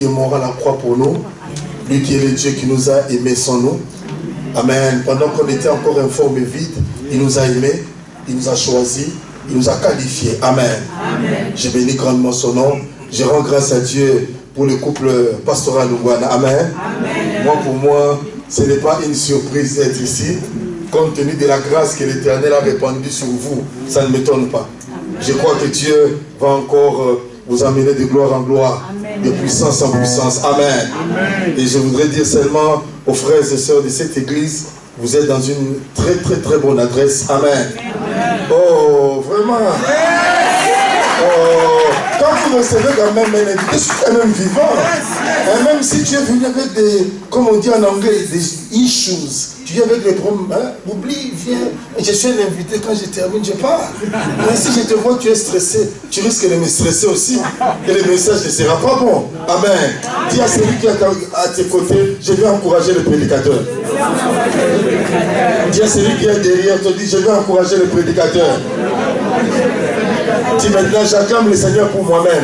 Il est mort à la croix pour nous. Lui qui est le Dieu qui nous a aimés sans nous. Amen. Pendant qu'on était encore informe et vide, il nous a aimés, il nous a choisis, il nous a qualifiés. Amen. Amen. Je bénis grandement son nom. Je rends grâce à Dieu pour le couple pastoral Lungwana. Amen. Amen. Pour moi, ce n'est pas une surprise d'être ici. Compte tenu de la grâce que l'Éternel a répandue sur vous, ça ne m'étonne pas. Amen. Je crois que Dieu va encore vous amener de gloire en gloire, amen, de puissance en puissance. Amen. Amen. Et je voudrais dire seulement aux frères et sœurs de cette église, vous êtes dans une très bonne adresse. Amen. Amen. Oh, vraiment. Oh, quand vous recevez quand même un invité, je suis quand même vivant. Et même si tu es venu avec des, comme on dit en anglais, des issues, tu viens avec des problèmes, hein, oublie, viens. Je suis un invité, quand je termine, je pars. Mais si je te vois, tu es stressé, tu risques de me stresser aussi. Et le message ne sera pas bon. Amen. Dis à celui qui est à tes côtés, je vais encourager le prédicateur. Dis à celui qui est derrière, te dis, je vais encourager le prédicateur. Dis maintenant, j'acclame le Seigneur pour moi-même.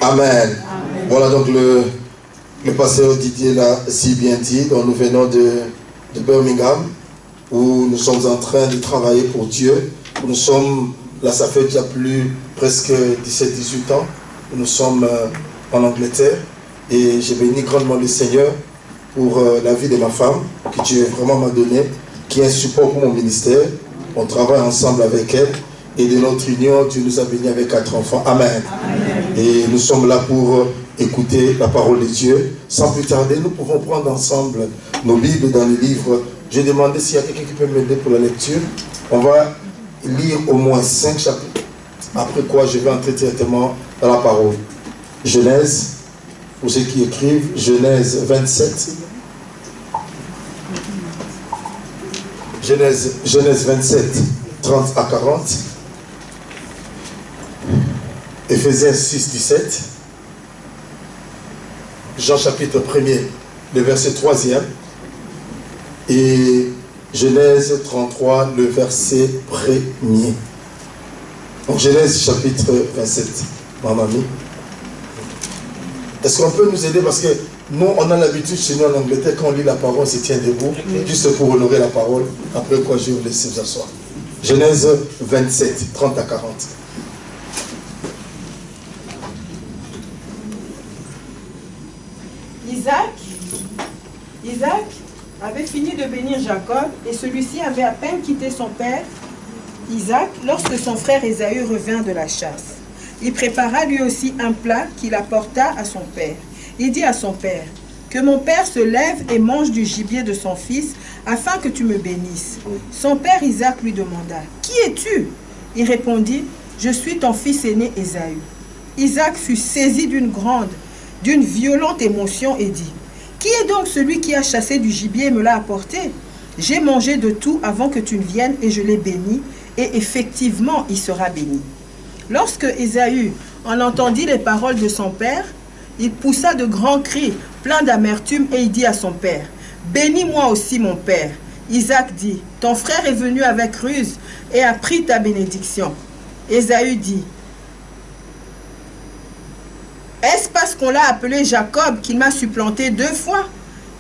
Amen. Amen. Voilà donc le pasteur Didier l'a si bien dit. Donc nous venons de Birmingham, où nous sommes en train de travailler pour Dieu. Nous sommes, là ça fait déjà presque 17-18 ans, nous sommes en Angleterre. Et je bénis grandement le Seigneur pour la vie de ma femme, que Dieu vraiment m'a donné, qui est un support pour mon ministère. On travaille ensemble avec elle. Et de notre union, Dieu nous a bénis avec 4 enfants. Amen. Amen. Et nous sommes là pour écouter la parole de Dieu. Sans plus tarder, nous pouvons prendre ensemble nos Bibles dans les livres. Je vais demander s'il y a quelqu'un qui peut m'aider pour la lecture. On va lire au moins 5 chapitres. Après quoi, je vais entrer directement dans la parole. Genèse, pour ceux qui écrivent, Genèse 27. Genèse 27, 30 à 40. Éphésiens 6, 17. Jean chapitre 1er, le verset 3e. Et Genèse 33, le verset 1er. Donc Genèse chapitre 27. Mamie. Est-ce qu'on peut nous aider? Parce que nous, on a l'habitude chez nous en Angleterre, quand on lit la parole, on se tient debout, juste pour honorer la parole. Après quoi, je vais vous laisser vous asseoir. Genèse 27, 30 à 40. Isaac avait fini de bénir Jacob et celui-ci avait à peine quitté son père Isaac lorsque son frère Ésaü revint de la chasse. Il prépara lui aussi un plat qu'il apporta à son père. Il dit à son père, « Que mon père se lève et mange du gibier de son fils, afin que tu me bénisses. » Son père Isaac lui demanda, « Qui es-tu » Il répondit, « Je suis ton fils aîné Ésaü. » Isaac fut saisi d'une violente émotion et dit, « Qui est donc celui qui a chassé du gibier et me l'a apporté? J'ai mangé de tout avant que tu ne viennes et je l'ai béni, et effectivement il sera béni. » Lorsque Ésaü en entendit les paroles de son père, il poussa de grands cris, pleins d'amertume, et il dit à son père, « Bénis-moi aussi mon père. » Isaac dit, « Ton frère est venu avec ruse et a pris ta bénédiction. » Ésaü dit, « Est-ce parce qu'on l'a appelé Jacob qu'il m'a supplanté 2 fois?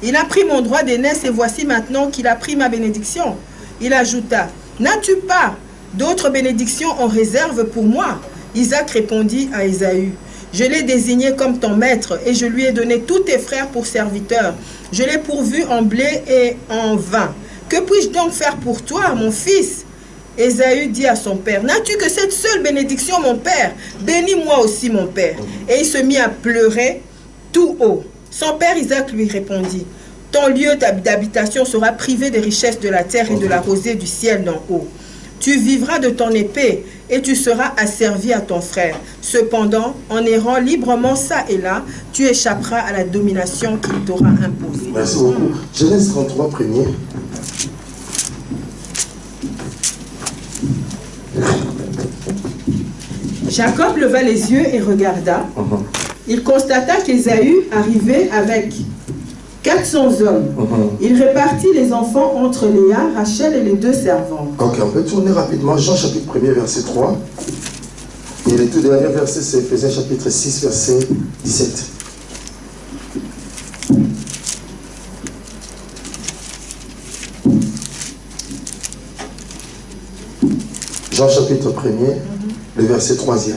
Il a pris mon droit d'aînesse et voici maintenant qu'il a pris ma bénédiction. » Il ajouta, « N'as-tu pas d'autres bénédictions en réserve pour moi? » Isaac répondit à Ésaü, « Je l'ai désigné comme ton maître et je lui ai donné tous tes frères pour serviteurs. Je l'ai pourvu en blé et en vin. Que puis-je donc faire pour toi, mon fils? » Ésaü dit à son père, « N'as-tu que cette seule bénédiction, mon père? Bénis-moi aussi, mon père. » Et il se mit à pleurer tout haut. Son père Isaac lui répondit, « Ton lieu d'habitation sera privé des richesses de la terre et de la rosée du ciel d'en haut. Tu vivras de ton épée et tu seras asservi à ton frère. Cependant, en errant librement ça et là, tu échapperas à la domination qu'il t'aura imposée. » Merci beaucoup. Genèse 33, premier. Jacob leva les yeux et regarda. Il constata qu'Ésaü arrivait avec 400 hommes. Il répartit les enfants entre Léa, Rachel et les 2 servantes. Ok, on peut tourner rapidement. Jean chapitre 1er, verset 3. Et le tout dernier verset, c'est Éphésiens chapitre 6, verset 17. Jean chapitre 1er, le verset 3e.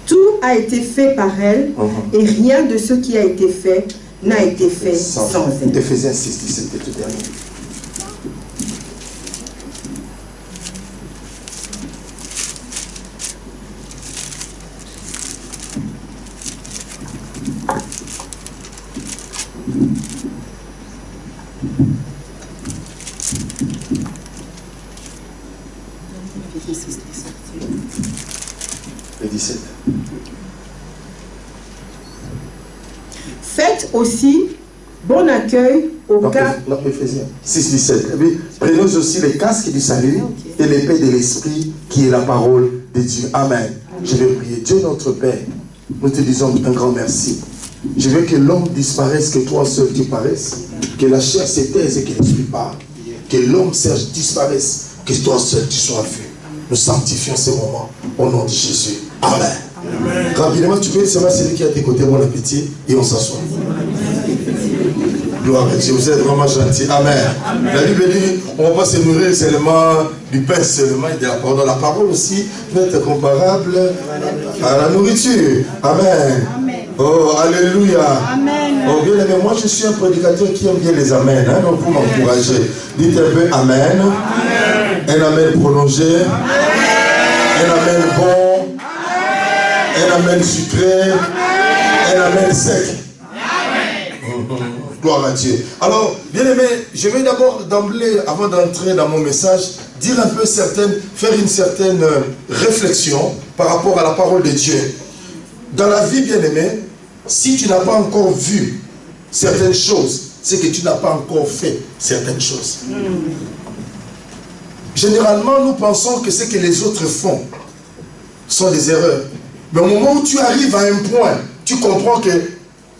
Tout a été fait par elle, et rien de ce qui a été fait n'a été fait sans elle. Éphésiens 6, 17, le tout dernier. Le 17. Faites aussi bon accueil au cas... Non, Éphésiens 6, 17. Et puis, prenez aussi les casques du salut et l'épée de l'esprit qui est la parole de Dieu. Amen. Je vais prier. Dieu notre Père, nous te disons un grand merci. Je veux que l'homme disparaisse, que toi seul tu paraisses, que la chair se taise et que l'esprit parle, que l'homme disparaisse, que toi seul tu sois vu. Nous sanctifions ce moment au nom de Jésus. Amen. Amen. Rapidement, tu peux savoir celui qui est à tes côtés, bon appétit, et on s'assoit. Gloire à Dieu, vous êtes vraiment gentil. Amen. Amen. La Bible dit, on ne va pas se nourrir seulement du pain seulement et de la parole. La parole aussi peut être comparable à la nourriture. Amen. Amen. Oh, alléluia. Amen. Oh, bien aimé, moi je suis un prédicateur qui aime bien les amens, hein, donc pour m'encourager. Dites un peu amen. Amen. Un amen prolongé. Amen. Un amen bon. Amen. Un amen sucré. Amen. Un amen sec. Amen. Gloire à Dieu. Alors, bien aimé, je vais d'abord d'emblée, avant d'entrer dans mon message, dire un peu faire une certaine réflexion par rapport à la parole de Dieu. Dans la vie, bien aimé, si tu n'as pas encore vu certaines choses, c'est que tu n'as pas encore fait certaines choses. Généralement, nous pensons que ce que les autres font sont des erreurs. Mais au moment où tu arrives à un point, tu comprends que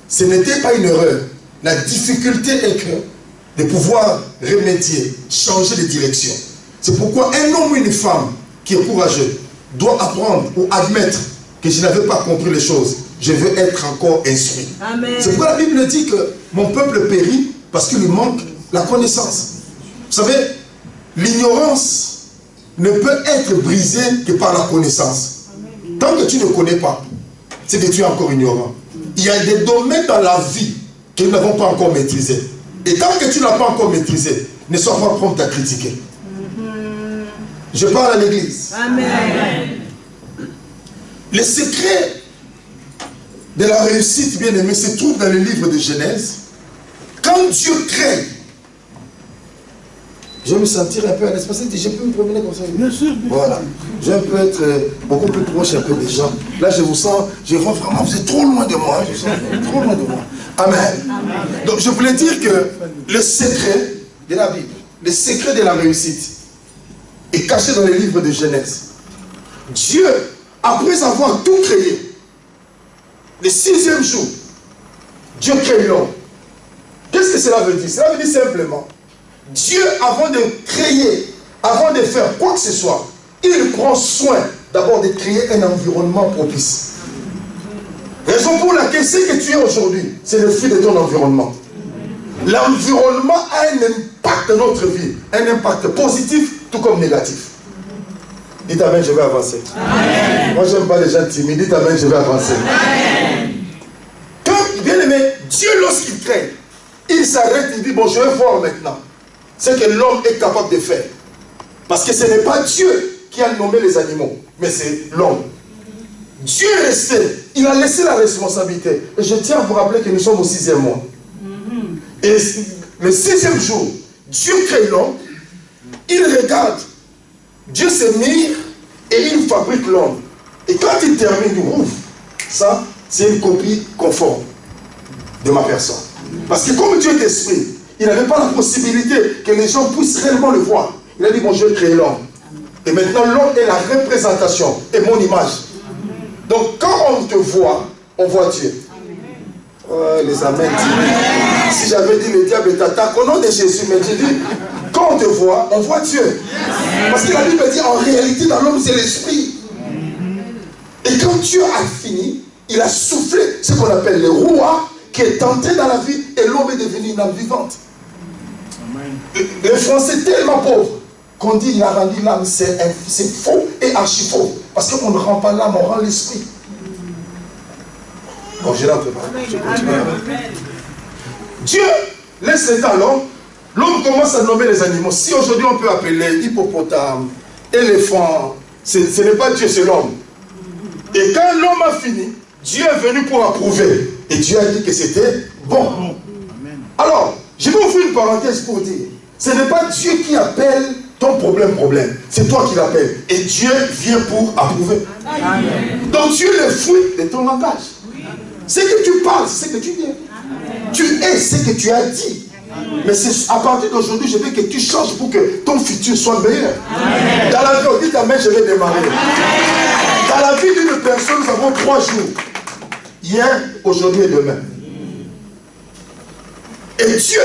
ce n'était pas une erreur. La difficulté est que de pouvoir remédier, changer de direction. C'est pourquoi un homme ou une femme qui est courageux doit apprendre ou admettre que je n'avais pas compris les choses. Je veux être encore instruit. C'est pourquoi la Bible dit que mon peuple périt parce qu'il lui manque la connaissance. Vous savez, l'ignorance ne peut être brisée que par la connaissance. Tant que tu ne connais pas, c'est que tu es encore ignorant. Il y a des domaines dans la vie que nous n'avons pas encore maîtrisés. Et tant que tu n'as pas encore maîtrisé, ne sois pas prompt à critiquer. Je parle à l'église. Amen. Le secret de la réussite, bien aimé, se trouve dans le livre de Genèse. Quand Dieu crée, je vais me sentir un peu à l'espace, je peux me promener comme ça. Bien sûr. Voilà. Je vais un peu être beaucoup plus proche un peu des gens. Là, je vous sens, je vois vraiment, vous êtes trop loin de moi. Je sens trop loin de moi. Amen. Amen. Donc, je voulais dire que le secret de la Bible, le secret de la réussite est caché dans le livre de Genèse. Dieu, après avoir tout créé, le 6e jour, Dieu crée l'homme. Qu'est-ce que cela veut dire? Cela veut dire simplement, Dieu, avant de créer, avant de faire quoi que ce soit, il prend soin d'abord de créer un environnement propice. Raison pour laquelle ce que tu es aujourd'hui, c'est le fruit de ton environnement. L'environnement a un impact dans notre vie, un impact positif tout comme négatif. Dites amen, je vais avancer. Amen. Moi, je n'aime pas les gens timides. Dites amen, je vais avancer. Amen. Quand, bien aimé, Dieu, lorsqu'il crée, il s'arrête, il dit, bon, je vais voir maintenant ce que l'homme est capable de faire. Parce que ce n'est pas Dieu qui a nommé les animaux, mais c'est l'homme. Dieu est resté, il a laissé la responsabilité. Et je tiens à vous rappeler que nous sommes au 6e mois. Et le 6e jour, Dieu crée l'homme, il regarde, Dieu se mire et il fabrique l'homme. Et quand il termine, il ouvre. Ça, c'est une copie conforme de ma personne. Parce que comme Dieu est esprit, il n'avait pas la possibilité que les gens puissent réellement le voir. Il a dit, bon, je vais créer l'homme. Et maintenant, l'homme est la représentation et mon image. Donc, quand on te voit, on voit Dieu. Oh, les amens. Si j'avais dit le diable t'attaque, au nom de Jésus, mais j'ai dit, quand on te voit, on voit Dieu. Parce que la Bible dit, en réalité, dans l'homme, c'est l'esprit. Et quand Dieu a fini, il a soufflé ce qu'on appelle le roi qui est entré dans la vie et l'homme est devenu une âme vivante. Le français est tellement pauvre qu'on dit il a rendu l'âme, c'est faux et archi faux. Parce qu'on ne rend pas l'âme, on rend l'esprit. Bon, je n'entre pas. Je continue. Dieu laisse le temps à l'homme. L'homme commence à nommer les animaux. Si aujourd'hui on peut appeler hippopotame, éléphant, ce n'est pas Dieu, c'est l'homme. Et quand l'homme a fini, Dieu est venu pour approuver. Et Dieu a dit que c'était bon. Alors, je vais ouvrir une parenthèse pour dire, ce n'est pas Dieu qui appelle ton problème. C'est toi qui l'appelles. Et Dieu vient pour approuver. Amen. Donc Dieu est le fruit de ton langage. Ce que tu parles, c'est ce que tu dis. Tu es ce que tu as dit. Mais c'est à partir d'aujourd'hui, je veux que tu changes pour que ton futur soit meilleur. Amen. Dans la vie, on dit amen, je vais démarrer. Amen. Dans la vie d'une personne, nous avons 3 jours. Hier, aujourd'hui et demain. Et Dieu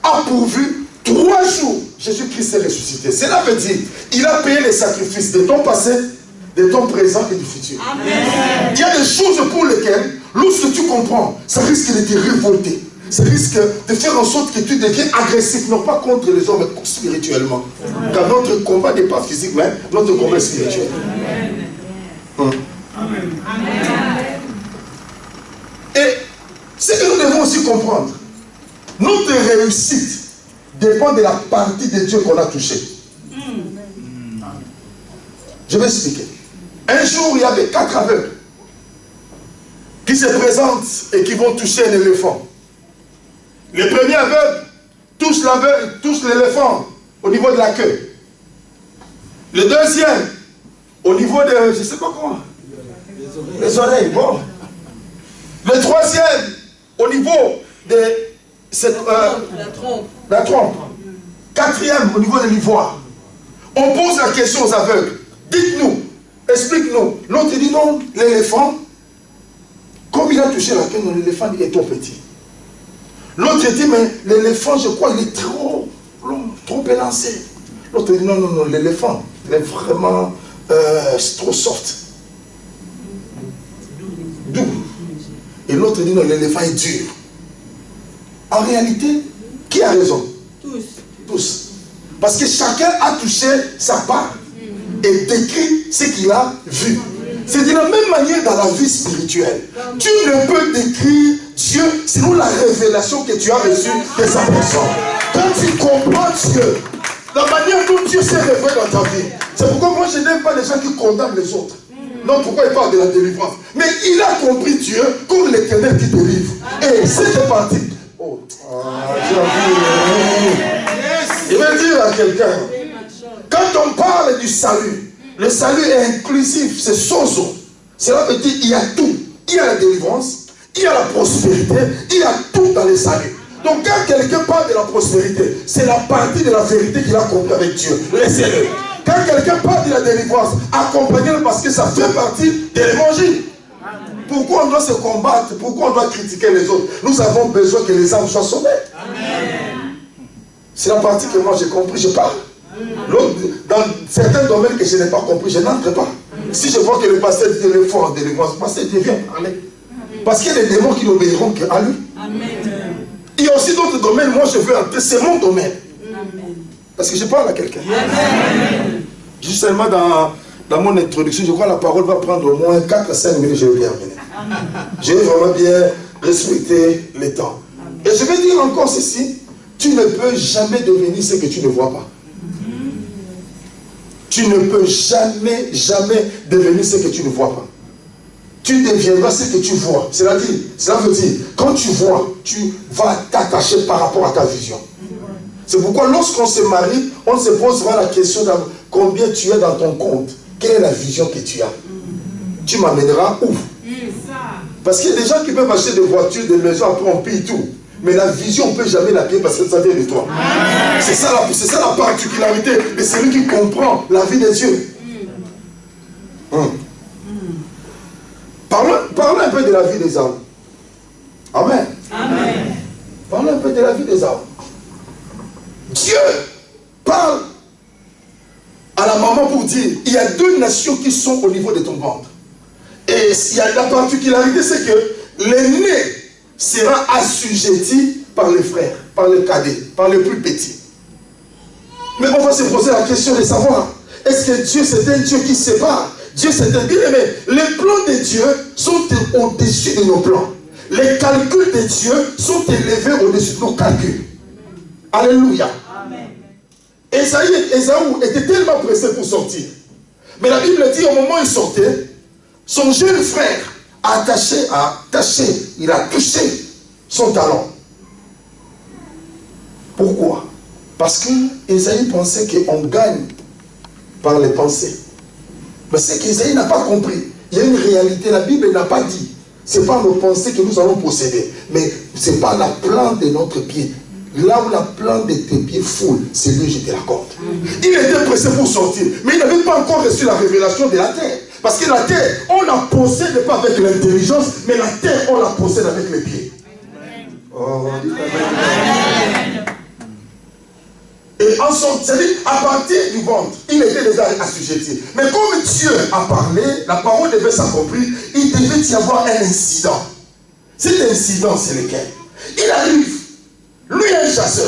a pourvu 3 jours. Jésus-Christ est ressuscité. Cela veut dire, il a payé les sacrifices de ton passé, de ton présent et du futur. Amen. Il y a des choses pour lesquelles, lorsque tu comprends, ça risque de te révolter. Ça risque de faire en sorte que tu deviens agressif, non pas contre les hommes, mais spirituellement. Amen. Car notre combat n'est pas physique, mais notre combat est spirituel. Amen. Amen. Amen. Et ce que nous devons aussi comprendre, notre réussite dépend de la partie de Dieu qu'on a touchée. Je vais expliquer. Un jour, il y avait 4 aveugles qui se présentent et qui vont toucher un éléphant. Le premier aveugle touche l'éléphant au niveau de la queue. Le deuxième, au niveau de, je ne sais pas comment, les oreilles. Bon. Le troisième, au niveau de la trompe. Quatrième, au niveau de l'ivoire. On pose la question aux aveugles. Dites-nous, explique-nous. L'autre dit non, l'éléphant, comme il a touché la queue, l'éléphant il est trop petit. L'autre dit, mais l'éléphant, je crois, il est trop long, trop élancé. L'autre dit, non, l'éléphant, il est vraiment trop soft. Doux. Et l'autre dit, non, l'éléphant est dur. En réalité, qui a raison? Tous. Parce que chacun a touché sa part et décrit ce qu'il a vu. C'est de la même manière dans la vie spirituelle. Tu ne peux décrire Dieu selon la révélation que tu as reçue de sa personne. Quand tu comprends Dieu, la manière dont Dieu s'est révélé dans ta vie, c'est pourquoi moi je n'aime pas les gens qui condamnent les autres. Non, pourquoi il parle de la délivrance? Mais il a compris Dieu comme l'Éternel qui délivre. Et c'est parti. Oh, j'ai envie. Je vais dire à quelqu'un, quand on parle du salut, le salut est inclusif, c'est sozo. Cela veut dire qu'il y a tout. Il y a la délivrance, il y a la prospérité, il y a tout dans le salut. Donc quand quelqu'un parle de la prospérité, c'est la partie de la vérité qu'il a compris avec Dieu. Laissez-le. Quand quelqu'un parle de la délivrance, accompagnez-le parce que ça fait partie de l'évangile. Pourquoi on doit se combattre? Pourquoi on doit critiquer les autres? Nous avons besoin que les âmes soient sauvées. C'est la partie que moi j'ai compris, je parle. Dans certains domaines que je n'ai pas compris, je n'entre pas. Si je vois que le pasteur dit de l'effort en délivrance, le pasteur dit viens parler. Parce qu'il y a des démons qui n'obéiront qu'à lui. Il y a aussi d'autres domaines, moi je veux entrer, c'est mon domaine. Parce que je parle à quelqu'un. Juste seulement dans mon introduction, je crois que la parole va prendre au moins 4 à 5 minutes, je vais terminer. Je vais vraiment bien respecter le temps. Et je vais dire encore ceci, tu ne peux jamais devenir ce que tu ne vois pas. Tu ne peux jamais devenir ce que tu ne vois pas. Tu deviendras ce que tu vois. Cela veut dire, quand tu vois, tu vas t'attacher par rapport à ta vision. C'est pourquoi lorsqu'on se marie, on se pose la question de combien tu as dans ton compte. Quelle est la vision que tu as? Tu m'amèneras où? Parce qu'il y a des gens qui peuvent acheter des voitures, des maisons, après on paye tout. Mais la vision, on ne peut jamais la payer parce que ça vient de toi. C'est ça la particularité de celui qui comprend la vie de Dieu. Parlons un peu de la vie des hommes. Amen. Amen. Parlons un peu de la vie des hommes. Dieu parle à la maman pour dire, il y a 2 nations qui sont au niveau de ton ventre. Et il y a la particularité, c'est que l'aîné sera assujetti par les frères, par les cadets, par les plus petits. Mais on va se poser la question de savoir, est-ce que Dieu c'est un Dieu qui sépare? Dieu c'est un bien aimé. Les plans de Dieu sont au-dessus de nos plans. Les calculs de Dieu sont élevés au-dessus de nos calculs. Alléluia. Amen. Ésaü était tellement pressé pour sortir. Mais la Bible dit, au moment où il sortait, son jeune frère a il a touché son talon. Pourquoi? Parce que Ésaü pensait qu'on gagne par les pensées. Mais c'est qu'Ésaü n'a pas compris. Il y a une réalité, la Bible n'a pas dit. Ce n'est pas nos pensées que nous allons posséder, mais ce n'est pas la plante de notre pied. Là où la plante de tes pieds foule, c'est lui je te l'accorde. Il était pressé pour sortir, mais il n'avait pas encore reçu la révélation de la terre. Parce que la terre, on la possède pas avec l'intelligence, mais la terre, on la possède avec les pieds. Oh, et en sortant, c'est-à-dire, à partir du ventre, il était déjà assujetti. Mais comme Dieu a parlé, la parole devait s'accomplir, il devait y avoir un incident. Cet incident, c'est lequel? Il arrive, lui un chasseur.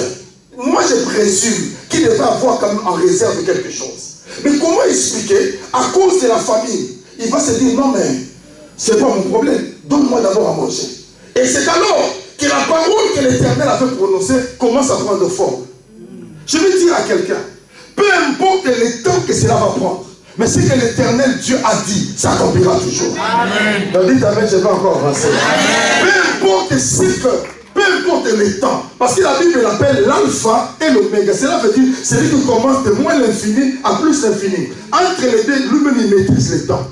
Moi, je présume qu'il devait avoir quand même en réserve quelque chose. Mais comment expliquer? À cause de la famille, il va se dire, non mais, c'est pas mon problème, donne-moi d'abord à manger. Et c'est alors que la parole que l'Éternel avait prononcée commence à prendre forme. Je vais dire à quelqu'un, peu importe le temps que cela va prendre, mais ce que l'Éternel Dieu a dit, ça accomplira toujours. Amen. Donc dites Amen, je vais encore avancer. Peu importe peu importe le temps, parce que la Bible l'appelle l'alpha et l'oméga. Cela veut dire, c'est lui qui commence de moins l'infini à plus l'infini. Entre les deux, lui-même il maîtrise le temps.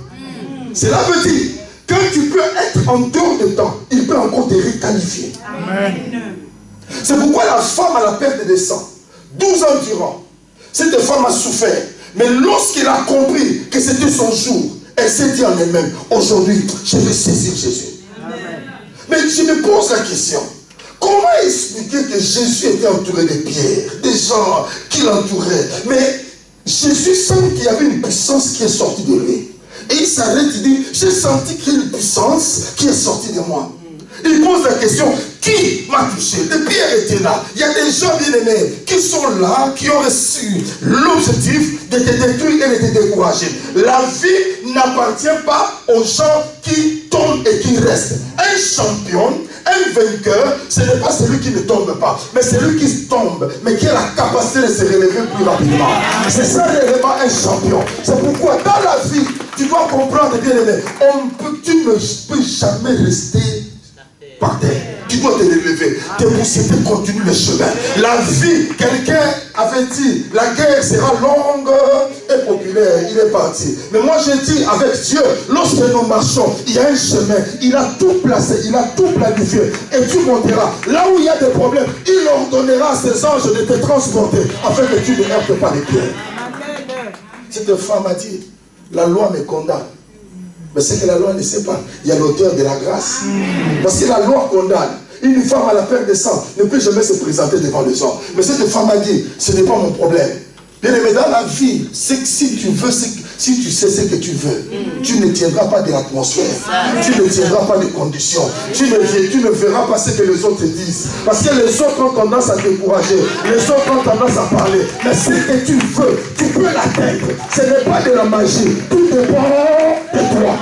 Cela veut dire, quand tu peux être en dehors de temps, il peut encore te requalifier. Amen. C'est pourquoi la femme a la perte de sang. 12 ans durant, cette femme a souffert. Mais lorsqu'elle a compris que c'était son jour, elle s'est dit en elle-même, aujourd'hui, je vais saisir Jésus. Amen. Mais je me pose la question, comment expliquer que Jésus était entouré de pierres, des gens qui l'entouraient? Mais Jésus sent qu'il y avait une puissance qui est sortie de lui. Et il s'arrête, il dit, j'ai senti qu'il y a une puissance qui est sortie de moi. Il pose la question, qui m'a touché? Les pierres étaient là. Il y a des gens bien aimés qui sont là, qui ont reçu l'objectif de te détruire et de te décourager. La vie n'appartient pas aux gens qui tombent et qui restent. Un champion, un vainqueur, ce n'est pas celui qui ne tombe pas, mais celui qui tombe, mais qui a la capacité de se relever plus rapidement. C'est ça réellement un champion. C'est pourquoi dans la vie, tu dois comprendre, bien aimé, tu ne peux jamais rester par terre. Tu dois te relever, te pousser, te continuer le chemin. La vie, quelqu'un avait dit, la guerre sera longue et populaire. Il est parti. Mais moi je dis, avec Dieu, lorsque nous marchons, il y a un chemin. Il a tout placé, il a tout planifié. Et tu monteras. Là où il y a des problèmes, il ordonnera à ses anges de te transporter afin que tu ne heurtes pas les pieds. Cette femme a dit, la loi me condamne. Mais c'est que la loi ne sait pas. Il y a l'auteur de la grâce. Parce que la loi condamne. Une femme à la perte de sang ne peut jamais se présenter devant les hommes. Mais cette femme a dit, ce n'est pas mon problème. Bien aimé, dans la vie, c'est que si tu veux, si tu sais ce que tu veux, tu ne tiendras pas de l'atmosphère. Tu ne tiendras pas des conditions. Tu ne verras pas ce que les autres disent. Parce que les autres ont tendance à te décourager. Les autres ont tendance à parler. Mais ce que tu veux, tu peux l'atteindre. Ce n'est pas de la magie. Tout dépend de toi.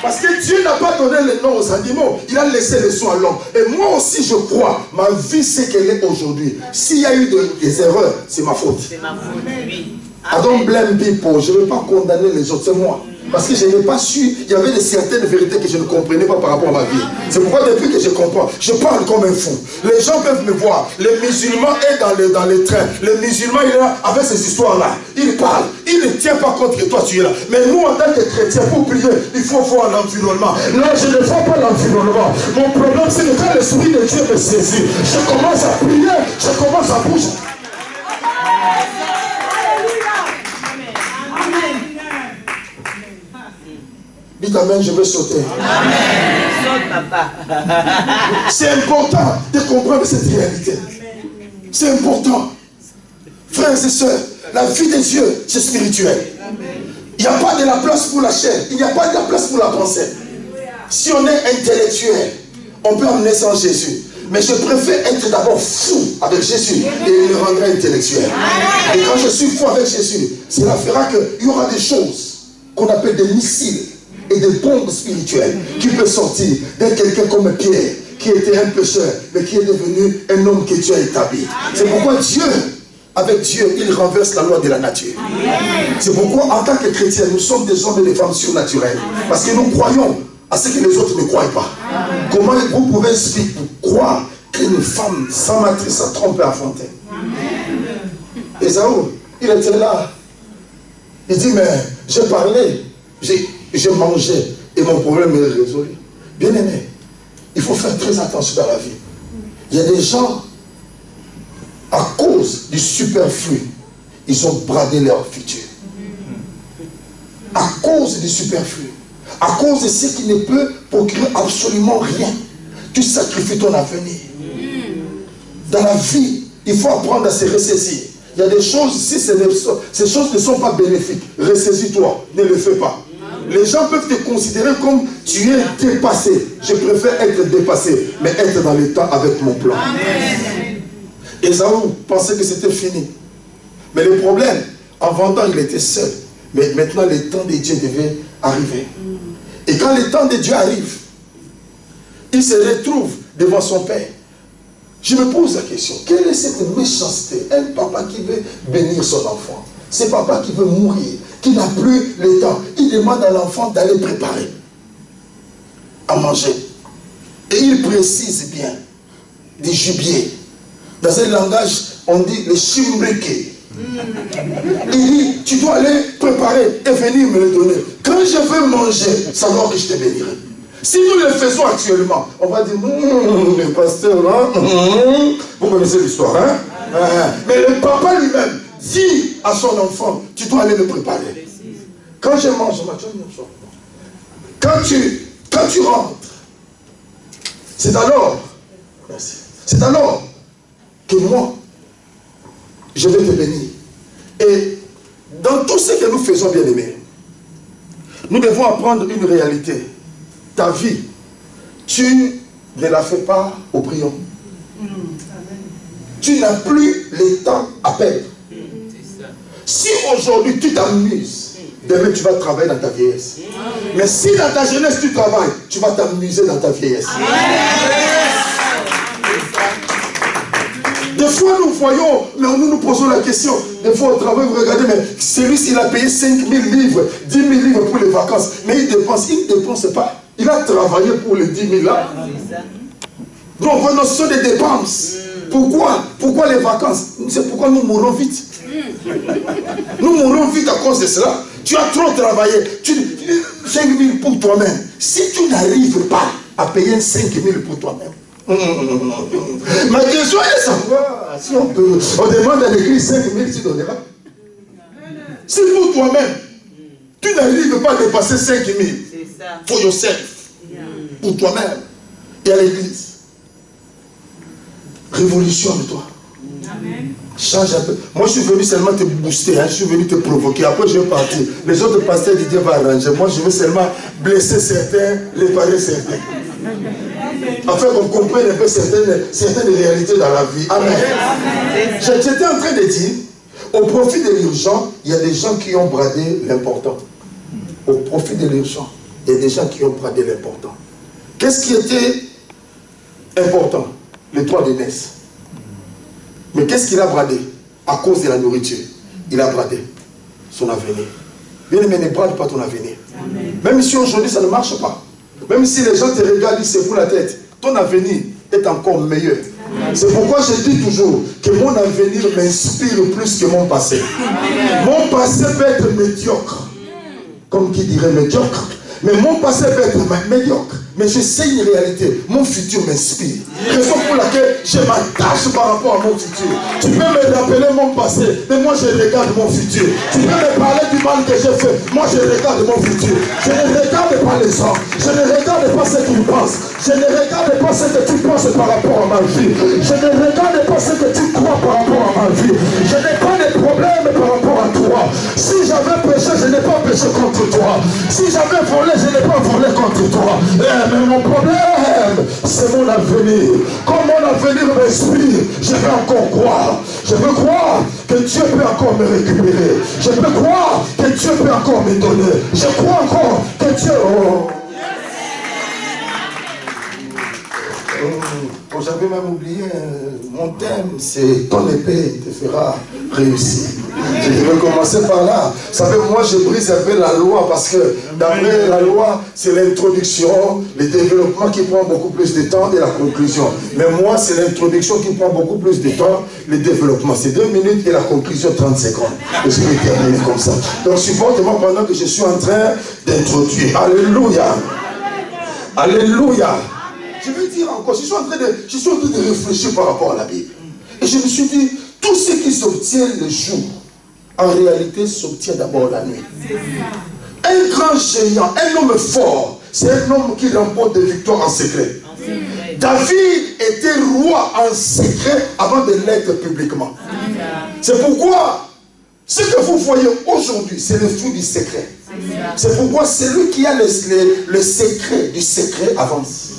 Parce que Dieu n'a pas donné le nom aux animaux. Il a laissé le soin à l'homme. Et moi aussi, je crois, ma vie, c'est qu'elle est aujourd'hui. S'il y a eu des erreurs, c'est ma faute. C'est ma faute, oui. I don't blame people. Je ne veux pas condamner les autres, c'est moi. Parce que je n'ai pas su, il y avait certaines vérités que je ne comprenais pas par rapport à ma vie. C'est pourquoi depuis que je comprends, je parle comme un fou. Les gens peuvent me voir. Les musulmans sont dans les trains. Les musulmans, il est là avec ces histoires-là. Il parle. Il ne tient pas compte que toi tu es là. Mais nous, en tant que chrétiens, pour prier, il faut voir l'environnement. Non, je ne vois pas l'environnement. Mon problème, c'est que quand l'Esprit de Dieu me saisit, je commence à prier, je commence à bouger. Dites Amen, je vais sauter. Amen. C'est important de comprendre cette réalité. C'est important. Frères et sœurs, la vie des dieux, c'est spirituel. Il n'y a pas de la place pour la chair. Il n'y a pas de la place pour la pensée. Si on est intellectuel, on peut amener ça en Jésus. Mais je préfère être d'abord fou avec Jésus et il me rendra intellectuel. Et quand je suis fou avec Jésus, cela fera qu'il y aura des choses qu'on appelle des missiles et des bombes spirituelles qui peuvent sortir de quelqu'un comme Pierre, qui était un pécheur, mais qui est devenu un homme que Dieu a établi. C'est pourquoi Dieu, avec Dieu, il renverse la loi de la nature. C'est pourquoi en tant que chrétiens, nous sommes des hommes et des femmes surnaturels. Parce que nous croyons à ce que les autres ne croient pas. Comment vous pouvez expliquer, croire qu'une femme sans matrice, sans trompe à Fontaine? Esaü, il était là. Il dit, mais j'ai parlé, j'ai mangé et mon problème est résolu. Bien aimé, il faut faire très attention dans la vie. Il y a des gens, à cause du superflu, ils ont bradé leur futur. À cause du superflu. À cause de ce qui ne peut procurer absolument rien. Tu sacrifies ton avenir. Dans la vie, il faut apprendre à se ressaisir. Il y a des choses, si ces choses ne sont pas bénéfiques, ressaisis-toi, ne le fais pas. Les gens peuvent te considérer comme tu es dépassé. Je préfère être dépassé, mais être dans le temps avec mon plan. Esaü pensait que c'était fini. Mais le problème, en vendant, il était seul. Mais maintenant, le temps de Dieu devait arriver. Et quand le temps de Dieu arrive, il se retrouve devant son père. Je me pose la question, quelle est cette méchanceté? Un papa qui veut bénir son enfant. C'est papa qui veut mourir, qui n'a plus le temps. Il demande à l'enfant d'aller préparer à manger. Et il précise bien, du gibier. Dans un langage, on dit le chimbriqué. Il dit, tu dois aller préparer et venir me le donner. Quand je veux manger, savoir que je te bénirai. Si nous le faisons actuellement, on va dire, le pasteur, hein, vous connaissez l'histoire, hein? Mais le papa lui-même dit à son enfant, tu dois aller le préparer. Quand je mange, quand tu rentres, c'est alors que moi, je vais te bénir. Et dans tout ce que nous faisons, bien aimés, nous devons apprendre une réalité. Ta vie, tu ne la fais pas au prion. Tu n'as plus le temps à perdre. Si aujourd'hui tu t'amuses, demain tu vas travailler dans ta vieillesse. Mais si dans ta jeunesse tu travailles, tu vas t'amuser dans ta vieillesse. Des fois nous voyons, mais nous nous posons la question. Des fois au travail, vous regardez, mais celui-ci il a payé 5 000 livres, 10 000 livres pour les vacances. Mais il ne dépense pas. Il a travaillé pour les 10 000 là. Donc voilà, ce sont des dépenses. Pourquoi les vacances? C'est pourquoi nous mourons vite. Nous mourons vite à cause de cela. Tu as trop travaillé. 5 000 pour toi-même. Si tu n'arrives pas à payer 5 000 pour toi-même, ma question est de savoir si on demande à l'église 5 000, tu donneras. Si pour toi-même, tu n'arrives pas à dépasser 5 000 for yourself, pour toi-même et à l'église, révolutionne-toi. Change un peu. Moi, je suis venu seulement te booster, hein. Je suis venu te provoquer. Après, je vais partir. Les autres pasteurs, Dieu va arranger. Moi, je vais seulement blesser certains, réparer certains. Afin qu'on comprenne un peu certaines réalités dans la vie. Amen. J'étais en train de dire, au profit de l'urgent, il y a des gens qui ont bradé l'important. Au profit de l'urgent, il y a des gens qui ont bradé l'important. Qu'est-ce qui était important? Le toit de Ness. Mais qu'est-ce qu'il a bradé? À cause de la nourriture. Il a bradé son avenir. Bien aimé, ne brade pas ton avenir. Amen. Même si aujourd'hui ça ne marche pas. Même si les gens te regardent, ils se foutent la tête. Ton avenir est encore meilleur. C'est pourquoi je dis toujours que mon avenir m'inspire plus que mon passé. Amen. Mon passé peut être médiocre. Comme qui dirait médiocre. Mais mon passé peut être médiocre. Mais je sais une réalité. Mon futur m'inspire. Raison pour laquelle je m'attache par rapport à mon futur. Tu peux me rappeler mon passé, mais moi je regarde mon futur. Tu peux me parler du mal que j'ai fait, moi je regarde mon futur. Je ne regarde pas les gens. Je ne regarde pas ce qu'ils pensent. Je ne regarde pas ce que tu penses par rapport à ma vie. Je ne regarde pas ce que tu crois par rapport à ma vie. Je n'ai pas de problème par rapport à toi. Si j'avais péché, je n'ai pas péché contre toi. Si j'avais volé, je n'ai pas volé contre toi. Mais mon problème, c'est mon avenir. Comme mon avenir m'inspire, je veux encore croire. Je veux croire que Dieu peut encore me récupérer. Je peux croire que Dieu peut encore me donner. Je crois encore que Dieu... J'avais même oublié, mon thème, c'est ton épée te fera réussir. Je vais commencer par là. Vous savez, moi je brise un peu la loi parce que d'après la loi, c'est l'introduction, le développement qui prend beaucoup plus de temps et la conclusion. Mais moi, c'est l'introduction qui prend beaucoup plus de temps, le développement. C'est 2 minutes et la conclusion 30 secondes. Je vais terminer comme ça. Donc supporte-moi pendant que je suis en train d'introduire. Alléluia. Alléluia. Je veux dire encore, je suis en train de réfléchir par rapport à la Bible. Et je me suis dit, tout ce qui s'obtient le jour, en réalité s'obtient d'abord la nuit. Un grand géant, un homme fort, c'est un homme qui remporte des victoires en secret. David était roi en secret avant de l'être publiquement. C'est pourquoi ce que vous voyez aujourd'hui, c'est le fruit du secret. C'est pourquoi celui qui a le secret du secret avance.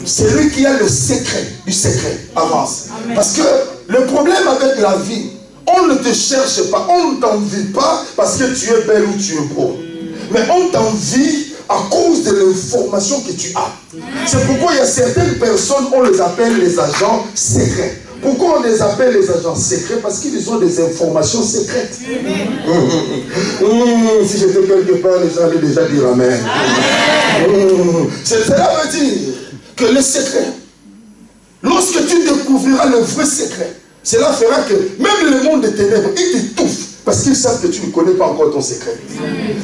C'est lui qui a le secret du secret avance. Parce que le problème avec la vie, on ne te cherche pas, on ne t'envie pas parce que tu es belle ou tu es beau. Mais on t'envie à cause de l'information que tu as. C'est pourquoi il y a certaines personnes, on les appelle les agents secrets. Pourquoi on les appelle les agents secrets? Parce qu'ils ont des informations secrètes. Si j'étais quelque part, les gens allaient déjà dire Amen. Cela veut dire que le secret, lorsque tu découvriras le vrai secret, cela fera que même le monde des ténèbres, il t'étouffe parce qu'ils savent que tu ne connais pas encore ton secret.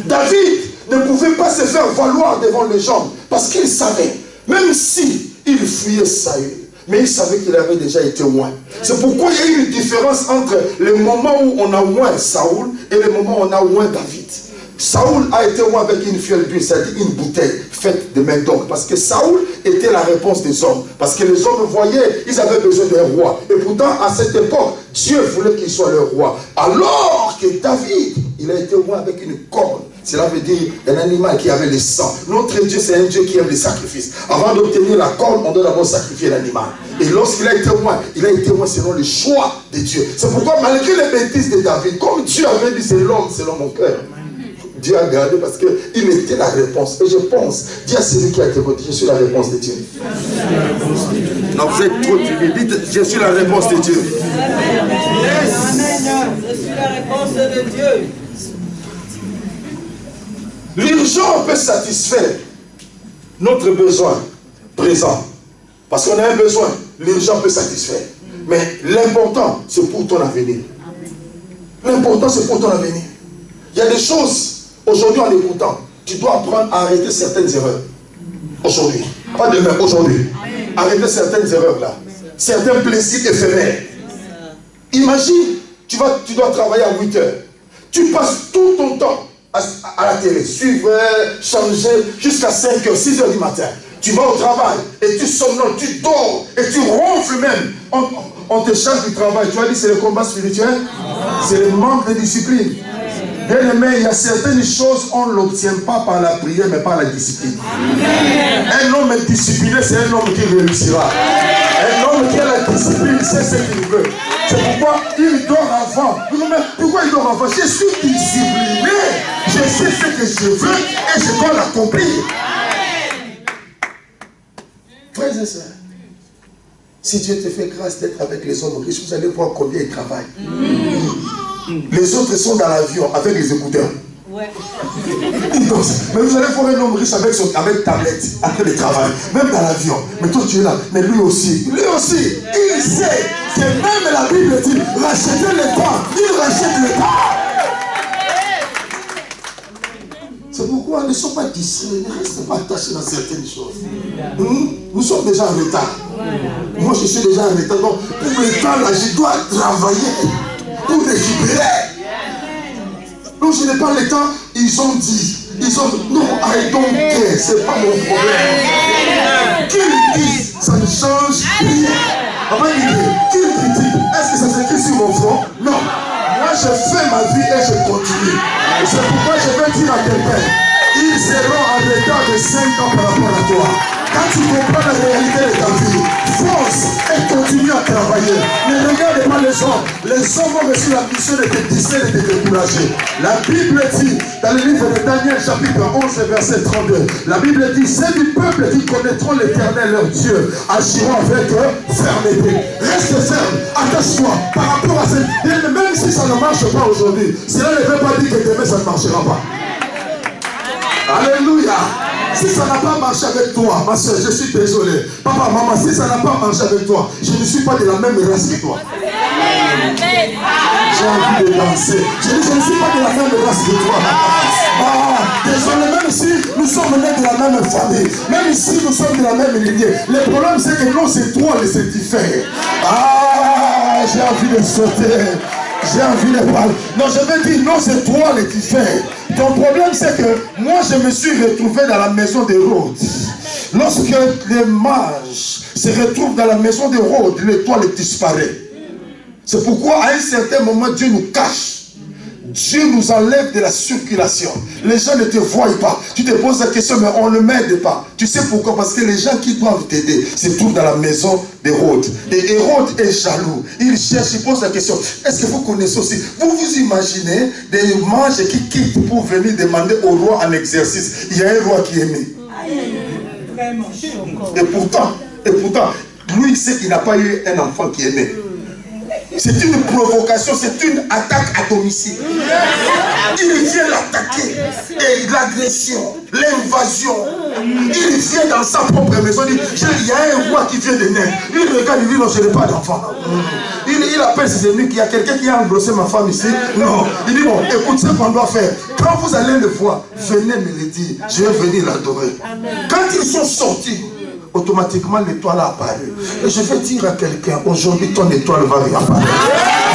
David ne pouvait pas se faire valoir devant les gens parce qu'il savait, même si il fuyait Saül, mais il savait qu'il avait déjà été loin. C'est pourquoi il y a eu une différence entre le moment où on a loin Saoul et le moment où on a loin David. Saoul a été loin avec une fiole d'huile, c'est-à-dire une bouteille faite de main d'or. Parce que Saoul était la réponse des hommes. Parce que les hommes voyaient, ils avaient besoin d'un roi. Et pourtant, à cette époque, Dieu voulait qu'il soit le roi. Alors que David, il a été loin avec une corne. Cela veut dire un animal qui avait le sang. Notre Dieu, c'est un Dieu qui aime les sacrifices. Avant d'obtenir la corne, on doit d'abord sacrifier l'animal. Et lorsqu'il a été loin selon le choix de Dieu. C'est pourquoi, malgré les bêtises de David, comme Dieu avait dit, c'est l'homme selon mon cœur. Dieu a gardé parce qu'il était la réponse. Et je pense, dis à celui qui a été voté, je suis la réponse de Dieu. Non, vous êtes trop timide. Dites, je suis la réponse de Dieu. Amen. Je suis la réponse de Dieu. L'urgent peut satisfaire notre besoin présent. Parce qu'on a un besoin, l'urgent peut satisfaire. Mais l'important, c'est pour ton avenir. L'important, c'est pour ton avenir. Il y a des choses, aujourd'hui en écoutant, tu dois apprendre à arrêter certaines erreurs. Aujourd'hui. Pas demain, aujourd'hui. Arrêter certaines erreurs là. Certains plaisirs éphémères. Imagine, tu dois travailler à 8 heures. Tu passes tout ton temps à la télé, suivre, changer, jusqu'à 5 heures, 6 heures du matin. Tu vas au travail et tu somnoles, tu dors et tu ronfles même. On te charge du travail. Tu as dit c'est le combat spirituel? C'est le manque de discipline. Bien aimé, il y a certaines choses, on ne l'obtient pas par la prière, mais par la discipline. Un homme discipliné, c'est un homme qui réussira. Un homme qui a la discipline, c'est ce qu'il veut. C'est pourquoi il dort avant. Pourquoi il dort avant? Je suis discipliné. Je sais ce que je veux et je dois l'accomplir. Frères et sœurs, si Dieu te fait grâce d'être avec les hommes riches, vous allez voir combien ils travaillent. Les autres sont dans l'avion avec les écouteurs. Ouais. Ils dansent. Mais vous allez voir un homme riche avec tablette, en train de travailler, même dans l'avion. Mais toi tu es là. Mais lui aussi, il sait que même la Bible dit rachetez le temps. Il rachète le temps. C'est pourquoi ne sois pas distrait, ne reste pas attaché dans certaines choses. Nous sommes déjà en retard. Moi je suis déjà en retard. Donc pour le temps là, je dois travailler pour récupérer. Non, je n'ai pas le temps. Ils ont dit. Non, I don't care. C'est pas mon problème. Qu'ils disent, ça ne change rien. Qu'ils critiquent, est-ce que ça s'écrit sur mon front? Non. Moi, je fais ma vie et je continue. Et c'est pourquoi je vais dire à quelqu'un, ils seront en retard de 5 ans par rapport à toi. Quand tu comprends la réalité de ta vie, fonce et continue à travailler. Ne regarde pas les hommes. Les hommes ont reçu la mission de te distraire et de te décourager. La Bible dit, dans le livre de Daniel, chapitre 11, verset 32, la Bible dit, c'est du peuple qui connaîtront l'Éternel, leur Dieu, agiront avec fermeté. Reste ferme, attache-toi par rapport à cette... Même si ça ne marche pas aujourd'hui, cela ne veut pas dire que demain ça ne marchera pas. Alléluia. Si ça n'a pas marché avec toi, ma soeur, je suis désolé. Papa, maman, si ça n'a pas marché avec toi, je ne suis pas de la même race que toi. J'ai envie de danser. Je ne suis pas de la même race que toi. Désolé, même si nous sommes nés de la même famille, même si nous sommes de la même lignée, le problème c'est que non, c'est toi le certifié. J'ai envie de sauter. J'ai envie de parler. Non, je vais dire, non, c'est toi le qui fait. Ton problème, c'est que moi, je me suis retrouvé dans la maison de Rhodes. Lorsque les mages se retrouvent dans la maison de Rhodes, l'étoile disparaît. C'est pourquoi, à un certain moment, Dieu nous cache. Dieu nous enlève de la circulation. Les gens ne te voient pas. Tu te poses la question, mais on ne m'aide pas. Tu sais pourquoi? Parce que les gens qui doivent t'aider se trouvent dans la maison d'Hérode. Et Hérode est jaloux. Il cherche, il pose la question. Est-ce que vous connaissez aussi? Vous vous imaginez des mages qui quittent pour venir demander au roi un exercice. Il y a un roi qui est né. Et pourtant, lui, il sait qu'il n'a pas eu un enfant qui est né. C'est une provocation, c'est une attaque à domicile. Il vient l'attaquer. Et l'agression, l'invasion. Il vient dans sa propre maison. Il dit, il y a un roi qui vient de naître. Il regarde, il dit, non, je n'ai pas d'enfant. Il appelle ses ennemis, qu'il y a quelqu'un qui a engrossé ma femme ici. Non. Il dit, bon, écoute ce qu'on doit faire. Quand vous allez le voir, venez me le dire. Je vais venir l'adorer. Quand ils sont sortis, automatiquement l'étoile a apparu. Et je vais dire à quelqu'un, aujourd'hui ton étoile va réapparaître.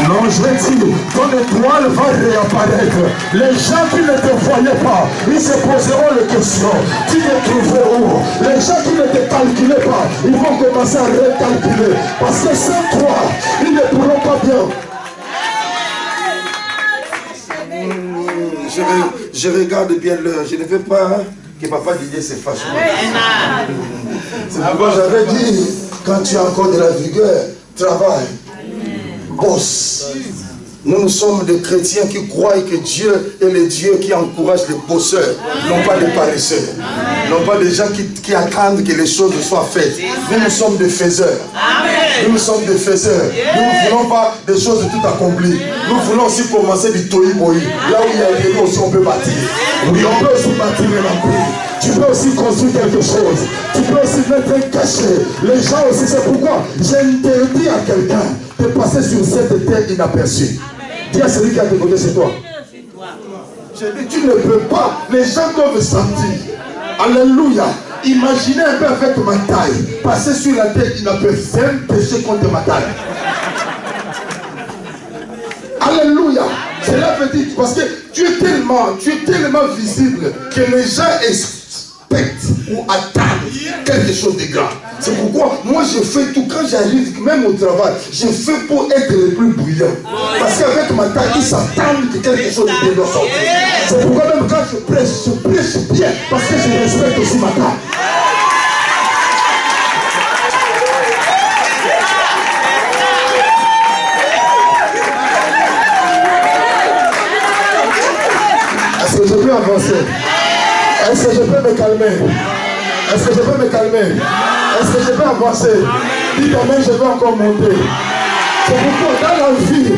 Non, je vais dire, ton étoile va réapparaître. Les gens qui ne te voyaient pas, ils se poseront les questions. Tu les trouverais où? Les gens qui ne te calculaient pas, ils vont commencer à recalculer. Parce que sans toi, ils ne pourront pas bien. Je regarde bien l'heure, je ne veux pas que papa Didier se fâche. C'est pourquoi j'avais dit, quand tu as encore de la vigueur, travaille, bosse. Nous sommes des chrétiens qui croient que Dieu est le Dieu qui encourage les bosseurs, non pas les paresseux, non pas des gens qui attendent que les choses soient faites. Nous sommes des faiseurs. Nous sommes des faiseurs. Nous ne voulons pas des choses tout accomplies. Nous voulons aussi commencer du tohi-bohi. Là où il y a des gens aussi, on peut bâtir. Oui, on peut aussi bâtir un empire. Tu peux aussi construire quelque chose. Tu peux aussi mettre un cachet. Les gens aussi, c'est pourquoi j'interdis à quelqu'un de passer sur cette terre inaperçue. Dis à celui qui a te côté, c'est toi. Je dis, tu ne peux pas. Les gens doivent sentir. Alléluia. Imaginez un peu avec ma taille. Passer sur la terre inaperçue. C'est un péché contre ma taille. Alléluia. Cela veut dire, parce que tu es tellement visible que les gens expectent ou attendent quelque chose de grand. C'est pourquoi moi je fais tout. Quand j'arrive, même au travail, je fais pour être le plus brillant. Parce qu'avec ma taille, ils s'attendent que quelque chose de bien sortir. C'est pourquoi même quand je prêche bien. Parce que je respecte aussi ma taille. Est-ce que je peux avancer? Est-ce que je peux me calmer? Est-ce que je peux me calmer? Est-ce que je peux avancer? Dis quand même, je vais encore monter. C'est pourquoi dans la vie,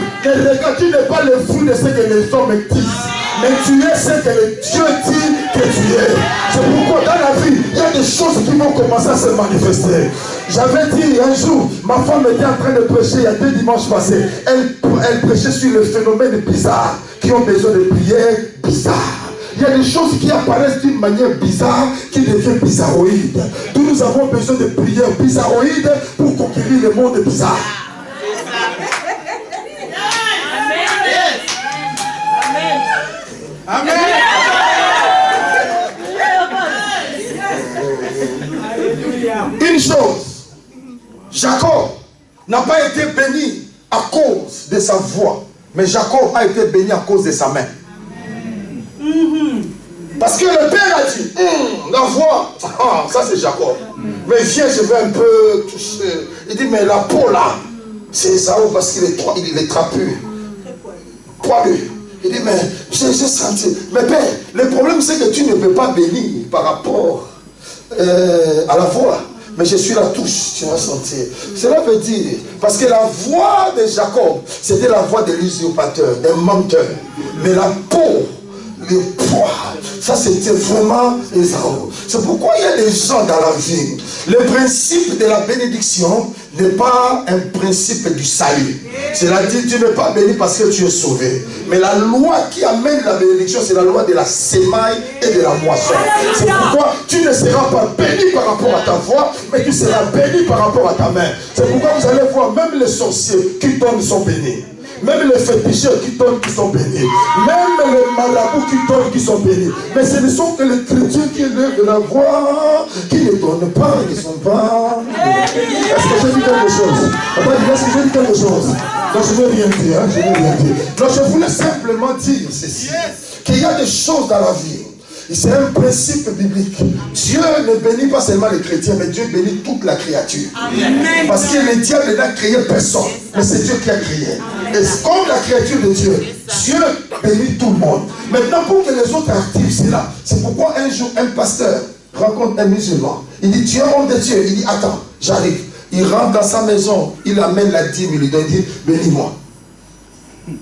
tu n'es pas le fruit de ce que les hommes disent, mais tu es ce que Dieu dit que tu es. C'est pourquoi dans la vie, il y a des choses qui vont commencer à se manifester. J'avais dit un jour, ma femme était en train de prêcher il y a 2 dimanches passés. Elle prêchait sur le phénomène bizarre, qui ont besoin de prières bizarres. Il y a des choses qui apparaissent d'une manière bizarre, qui deviennent bizarroïdes. Nous, nous avons besoin de prières bizarroïdes pour conquérir le monde bizarre. Amen. Une chose, Jacob n'a pas été béni à cause de sa voix, mais Jacob a été béni à cause de sa main. Parce que le père a dit, la voix, ça c'est Jacob. Mais viens, je vais un peu toucher. Il dit, mais la peau là, c'est Esaü parce qu'il est trapu. Poilu. Il dit, mais j'ai senti. Mais père, le problème c'est que tu ne peux pas bénir par rapport à la voix. Mais je suis la touche, tu vas sentir. Cela veut dire, parce que la voix de Jacob, c'était la voix de l'usurpateur, d'un menteur. Mais la peau, le poids, ça c'était vraiment Esaü. C'est pourquoi il y a des gens dans la vie. Le principe de la bénédiction n'est pas un principe du salut. C'est-à-dire tu n'es pas béni parce que tu es sauvé. Mais la loi qui amène la bénédiction, c'est la loi de la semaille et de la moisson. C'est pourquoi tu ne seras pas béni par rapport à ta voix, mais tu seras béni par rapport à ta main. C'est pourquoi vous allez voir, même les sorciers qui donnent sont bénis. Même les féticheurs qui donnent qui sont bénis. Même les marabouts qui donnent qui sont bénis. Mais ce ne sont que les chrétiens qui élèvent de la voix, qui ne donnent pas, qui ne sont pas. Est-ce que j'ai dit quelque chose? Est-ce que j'ai dit quelque chose? Non, je ne vais rien dire. Je ne vais rien dire. Non, je voulais simplement dire ceci. Qu'il y a des choses dans la vie. C'est un principe biblique. Dieu ne bénit pas seulement les chrétiens, mais Dieu bénit toute la créature. Amen. Parce que le diable n'a créé personne, mais c'est Dieu qui a créé. Et comme la créature de Dieu, Dieu bénit tout le monde. Maintenant, pour que les autres activent cela, c'est pourquoi un jour un pasteur rencontre un musulman. Il dit, tu es homme de Dieu. Il dit, attends, j'arrive. Il rentre dans sa maison, il amène la dîme, il lui donne, il dit, bénis-moi.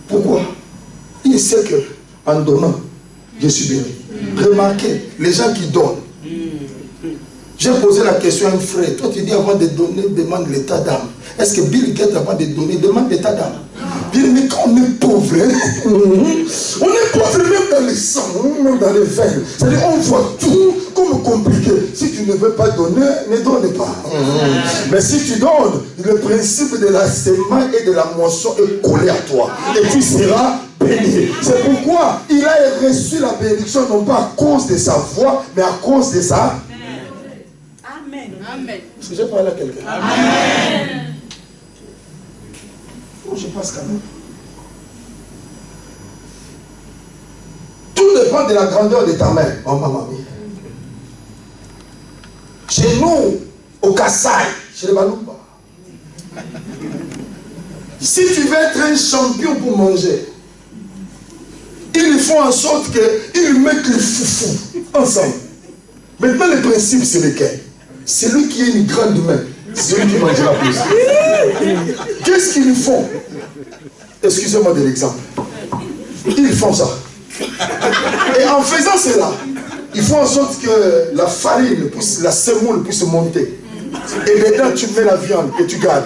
Pourquoi? Il sait que en donnant, je suis béni. Remarquez, les gens qui donnent. J'ai posé la question à un frère. Toi, tu dis avant de donner, demande l'état d'âme. Est-ce que Bill Gates, avant de donner, demande l'état d'âme? Bien, mais quand on est pauvre, on est pauvre même dans les sangs, même dans les veines. C'est-à-dire, on voit tout comme compliqué. Si tu ne veux pas donner, ne donne pas. Mais si tu donnes, le principe de la semaille et de la moisson est collé à toi. Et tu seras béni. C'est pourquoi il a reçu la bénédiction, non pas à cause de sa voix, mais à cause de sa... Amen. Amen. Est-ce que j'ai parlé à quelqu'un? Amen. Oh, je passe quand même. Tout dépend de la grandeur de ta main. Oh, maman. Chez nous, au Kassai, chez les Balumba, si tu veux être un champion pour manger, ils font en sorte qu'ils mettent les foufous ensemble. Maintenant, le principe, c'est lequel? Celui qui a une grande main, c'est celui qui mangera plus. Qu'est-ce qu'ils font? Excusez-moi de l'exemple. Ils font ça. Et en faisant cela, ils font en sorte que la farine, la semoule puisse monter. Et dedans, tu mets la viande et tu gardes.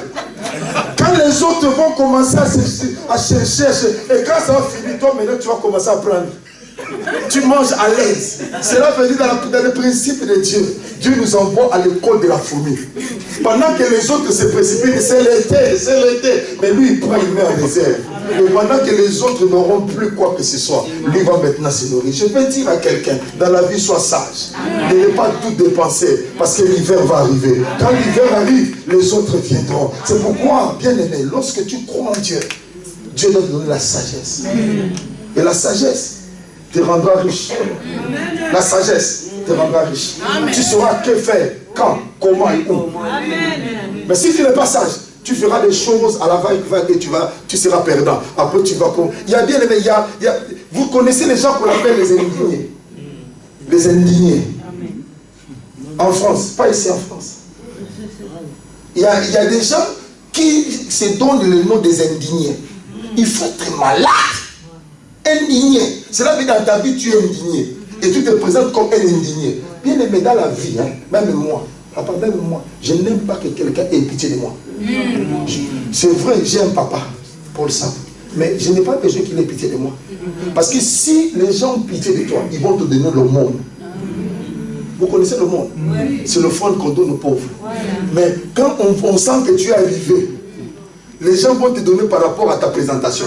Quand les autres vont commencer à chercher, et quand ça va finir, toi maintenant tu vas commencer à prendre. Tu manges à l'aise. Cela veut dire dans le principe de Dieu. Dieu nous envoie à l'école de la fourmi. Pendant que les autres se précipitent, c'est l'été. Mais lui, il prend, il met en réserve. Et pendant que les autres n'auront plus quoi que ce soit, lui va maintenant se nourrir. Je vais dire à quelqu'un, dans la vie, sois sage. Ne pas tout dépenser, parce que l'hiver va arriver. Quand l'hiver arrive, les autres viendront. C'est pourquoi, bien aimé, lorsque tu crois en Dieu, Dieu doit te donner la sagesse. Et la sagesse te rendra riche. La sagesse te rendra riche. Amen. Tu sauras que faire, quand, comment et où. Amen. Mais si tu n'es pas sage, tu feras des choses à la vague et tu seras perdant. Après tu vas comme... Il y a bien aimé, vous connaissez les gens qu'on appelle les indignés. Les indignés. Amen. En France, pas ici en France. Il y a des gens qui se donnent le nom des indignés. Il faut être malade. Indigné. Cela veut dire dans ta vie, tu es indigné. Et tu te présentes comme un indigné. Bien aimé dans la vie, hein, même moi, je n'aime pas que quelqu'un ait pitié de moi. C'est vrai, j'ai un papa, Paul Sam. Mais je n'ai pas besoin qu'il ait pitié de moi. Parce que si les gens ont pitié de toi, ils vont te donner le monde. Vous connaissez le monde? C'est l'offrande qu'on donne aux pauvres. Mais quand on sent que tu es arrivé, les gens vont te donner par rapport à ta présentation.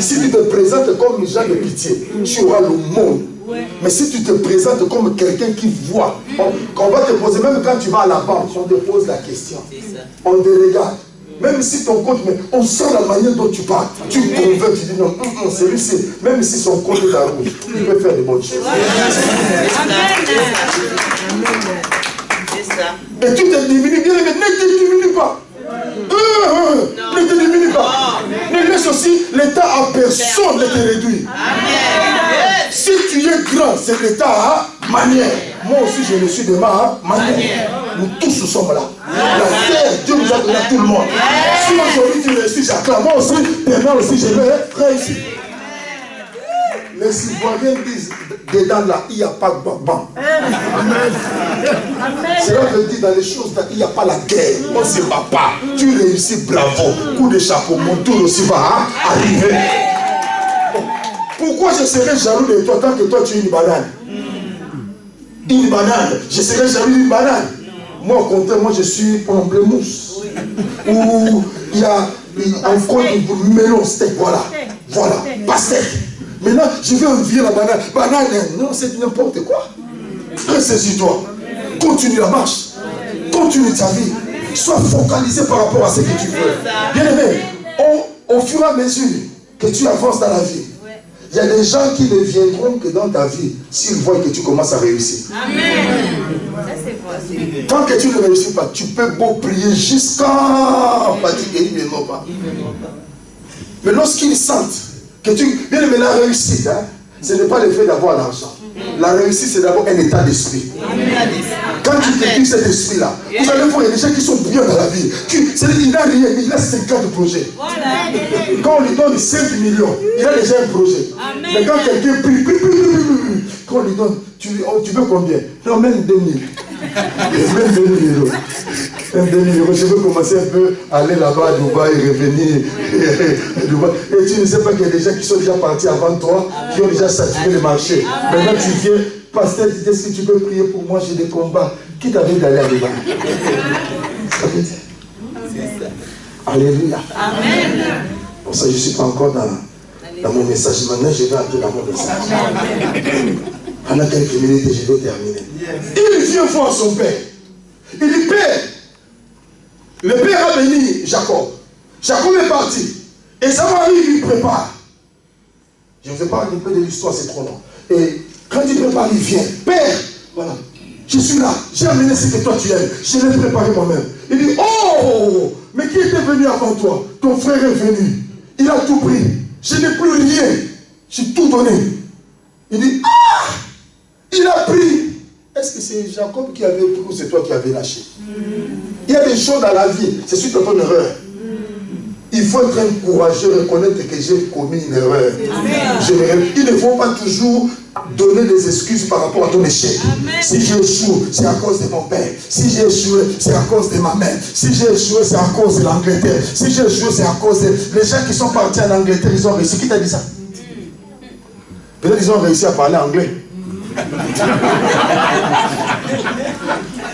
Si tu te présentes comme une gens de pitié, tu auras le monde. Mais si tu te présentes comme quelqu'un qui voit, on va te poser, même quand tu vas à la banque, on te pose la question. On te regarde. Même si ton compte, mais on sent la manière dont tu parles. Tu convaincs, tu dis non, celui-ci, même si son compte est à rouge, il peut faire de bonnes choses. Et tu te diminues, bien aimé, ne te diminue pas. Ne te diminue pas. Ne laisse aussi l'État à personne de te réduire. Si tu es grand, c'est l'État à manière. Moi aussi, je le suis de ma manière. Nous tous sommes là. La terre, Dieu nous a donné à tout le monde. Si aujourd'hui tu réussis, j'acclame. Moi aussi, demain aussi, je vais réussir. Les citoyens disent, dedans là, il n'y a pas de bambam. Cela veut dire dans les choses là, il n'y a pas la guerre. On ne se bat pas. Tu réussis, bravo. Coup de chapeau, mon tour aussi va arriver. Pourquoi je serais jaloux de toi tant que toi tu es une banane? Une banane. Je serais jaloux d'une banane. Moi, au contraire, moi je suis pamplemousse. Où il y a encore une melon steak. Voilà. Voilà. Pastèque. Maintenant, je vais envier la banane. Banane, non, c'est n'importe quoi. Ressaisis-toi. Continue la marche. Continue ta vie. Sois focalisé par rapport à ce que tu veux. Bien aimé, au fur et à mesure que tu avances dans la vie, il y a des gens qui ne viendront que dans ta vie s'ils voient que tu commences à réussir. Amen. Tant que tu ne réussis pas, tu peux beau prier jusqu'à fatiguer, ils ne vont pas. Mais lorsqu'ils sentent que tu... Bien aimé, la réussite, hein, ce n'est pas le fait d'avoir l'argent. La réussite, c'est d'abord un état d'esprit. Quand tu te dis cet esprit-là, vous allez voir, il y a des gens qui sont bien dans la vie. Il n'a rien, il a 50 projets. Quand on lui donne 5 millions, il a déjà un projet. Mais quand quelqu'un prie, quand on lui donne, tu veux combien? Non, même 2000. Même 2000 euros. Même 2000 euros. Je veux commencer un peu à aller là-bas à Dubaï, revenir. Et tu ne sais pas qu'il y a des gens qui sont déjà partis avant toi, qui ont déjà saturé le marché. Maintenant tu viens, pasteur, tu dis, est-ce que tu peux prier pour moi, j'ai des combats. Qui t'avait d'aller à Dubaï? Ça veut dire. Alléluia. Amen. Pour ça, je ne suis pas encore dans mon message. Maintenant, je vais entrer dans mon message. Pendant quelques minutes, je vais terminer. Il vient voir son père. Il dit, Père, le père a béni Jacob. Jacob est parti. Et ça arrive, il prépare. Je vous ai parlé un peu de l'histoire, c'est trop long. Et quand il prépare, il vient. Père, voilà, je suis là. J'ai amené ce que toi tu aimes. Je l'ai préparé moi-même. Il dit, oh, mais qui était venu avant toi? Ton frère est venu. Il a tout pris. Je n'ai plus rien. J'ai tout donné. Il dit, ah, il a pris. Est-ce que c'est Jacob qui avait pris ou c'est toi qui avais lâché? Il y a des choses dans la vie, c'est suite à ton erreur. Il faut être un courageux, reconnaître que j'ai commis une erreur. Il ne faut pas toujours donner des excuses par rapport à ton échec. Amen. Si j'ai échoué, c'est à cause de mon père. Si j'ai échoué, c'est à cause de ma mère. Si j'ai échoué, c'est à cause de l'Angleterre. Si j'ai échoué, c'est à cause de... Les gens qui sont partis en Angleterre, ils ont réussi. Qui t'a dit ça? Peut-être qu'ils ont réussi à parler anglais.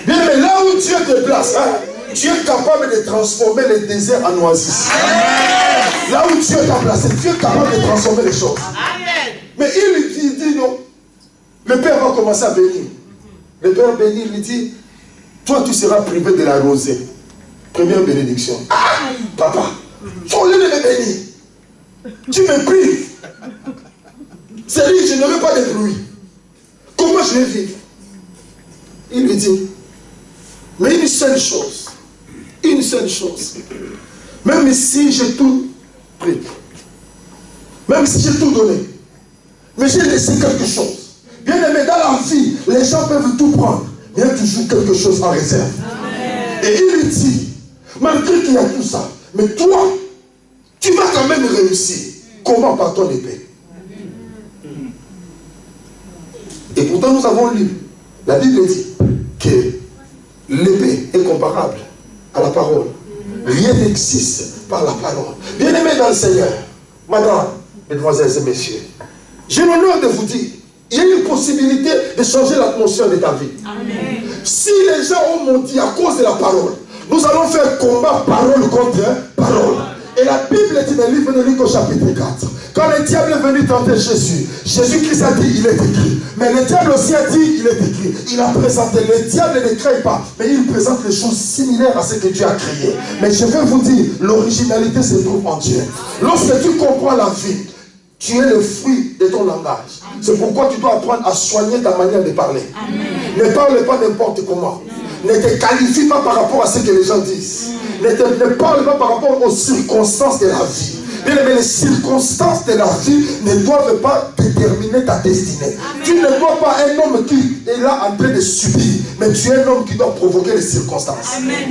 Bien, mais là où Dieu te place, hein, tu es capable de transformer les déserts en oasis. Là où Dieu t'a placé, tu es capable de transformer les choses. Amen. Mais il dit non. Le Père va commencer à bénir. Le Père bénit, il lui dit, toi tu seras privé de la rosée. Première bénédiction. Ah, papa, au lieu de me bénir, tu me prives. C'est-à-dire, je ne veux pas de bruit. Comment je vais vivre? Il lui dit, mais une seule chose, même si j'ai tout pris, même si j'ai tout donné, mais j'ai laissé quelque chose. Bien aimé, dans la vie, les gens peuvent tout prendre, mais il y a toujours quelque chose en réserve. Amen. Et il lui dit, malgré qu'il y a tout ça, mais toi, tu vas quand même réussir. Comment? Par ton épée. Et pourtant, nous avons lu, la Bible dit que l'épée est comparable à la parole. Rien n'existe par la parole. Bien-aimés dans le Seigneur, madame, mesdemoiselles et messieurs, j'ai l'honneur de vous dire, il y a une possibilité de changer l'atmosphère de ta vie. Amen. Si les gens ont menti à cause de la parole, nous allons faire combat parole contre parole. Et la Bible dit dans le livre de Luc au chapitre 4, quand le diable est venu tenter Jésus, Jésus-Christ a dit, il est écrit. Mais le diable aussi a dit, il est écrit. Il a présenté, le diable ne crée pas, mais il présente les choses similaires à ce que Dieu a créé. Mais je veux vous dire, l'originalité se trouve en Dieu. Lorsque tu comprends la vie, tu es le fruit de ton langage. C'est pourquoi tu dois apprendre à soigner ta manière de parler. Amen. Ne parle pas n'importe comment. Ne te qualifie pas par rapport à ce que les gens disent. Ne parle pas par rapport aux circonstances de la vie. Mais les circonstances de la vie ne doivent pas déterminer ta destinée. Amen. Tu ne dois pas un homme qui est là en train de subir, mais tu es un homme qui doit provoquer les circonstances. Amen.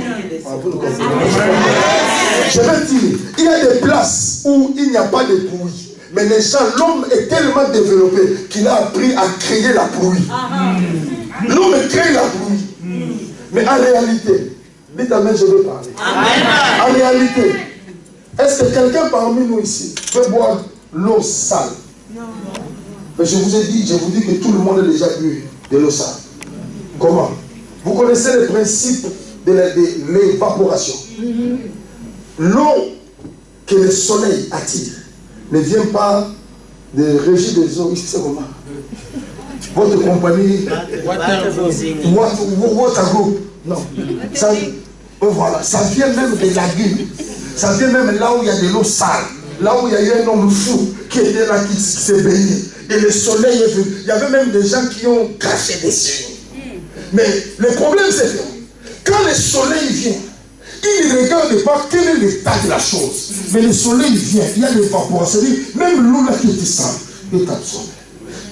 Je veux dire, il y a des places où il n'y a pas de bruit. Mais les gens, l'homme est tellement développé qu'il a appris à créer la pluie. L'homme crée la pluie. Mais en réalité, dites amen, je veux parler. En réalité, est-ce que quelqu'un parmi nous ici peut boire l'eau sale? Non. Mais je vous ai dit, je vous dis que tout le monde a déjà bu de l'eau sale. Comment? Vous connaissez le principe de l'évaporation. L'eau que le soleil attire ne vient pas de régie des eaux, ici c'est comment? Votre compagnie, Water Group, non. Ça, voilà, ça vient même des lagunes. Ça vient même là où il y a de l'eau sale. Là où il y a eu un homme fou qui était là, qui s'est baigné. Et le soleil est venu. Il y avait même des gens qui ont craché des yeux. Mais le problème c'est que quand le soleil vient, il ne regarde pas quel est l'état de la chose. Mais le soleil vient, il y a l'évaporation. Même l'eau là qui était sale est absorbée.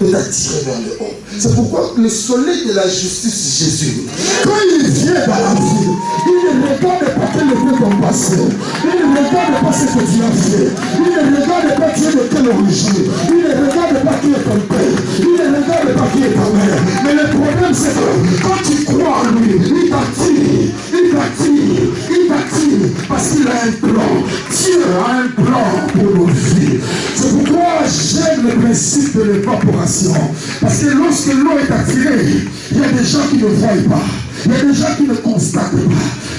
Et attiré vers le haut. C'est pourquoi le soleil de la justice, Jésus, quand il vient dans la vie, il ne regarde pas quel est ton passé, il ne regarde pas ce que tu as fait, il ne regarde pas qui est de quelle origine, il ne regarde pas qui est ton père, il ne regarde pas qui est ta mère. Mais le problème c'est que quand tu crois en lui, il t'attire, il t'attire, il t'attire, parce qu'il a un plan. Dieu a un plan pour nos vies. C'est pourquoi j'aime le principe de l'évaporation. Parce que lorsque l'eau est attirée, il y a des gens qui ne voient pas. Il y a des gens qui ne constatent pas.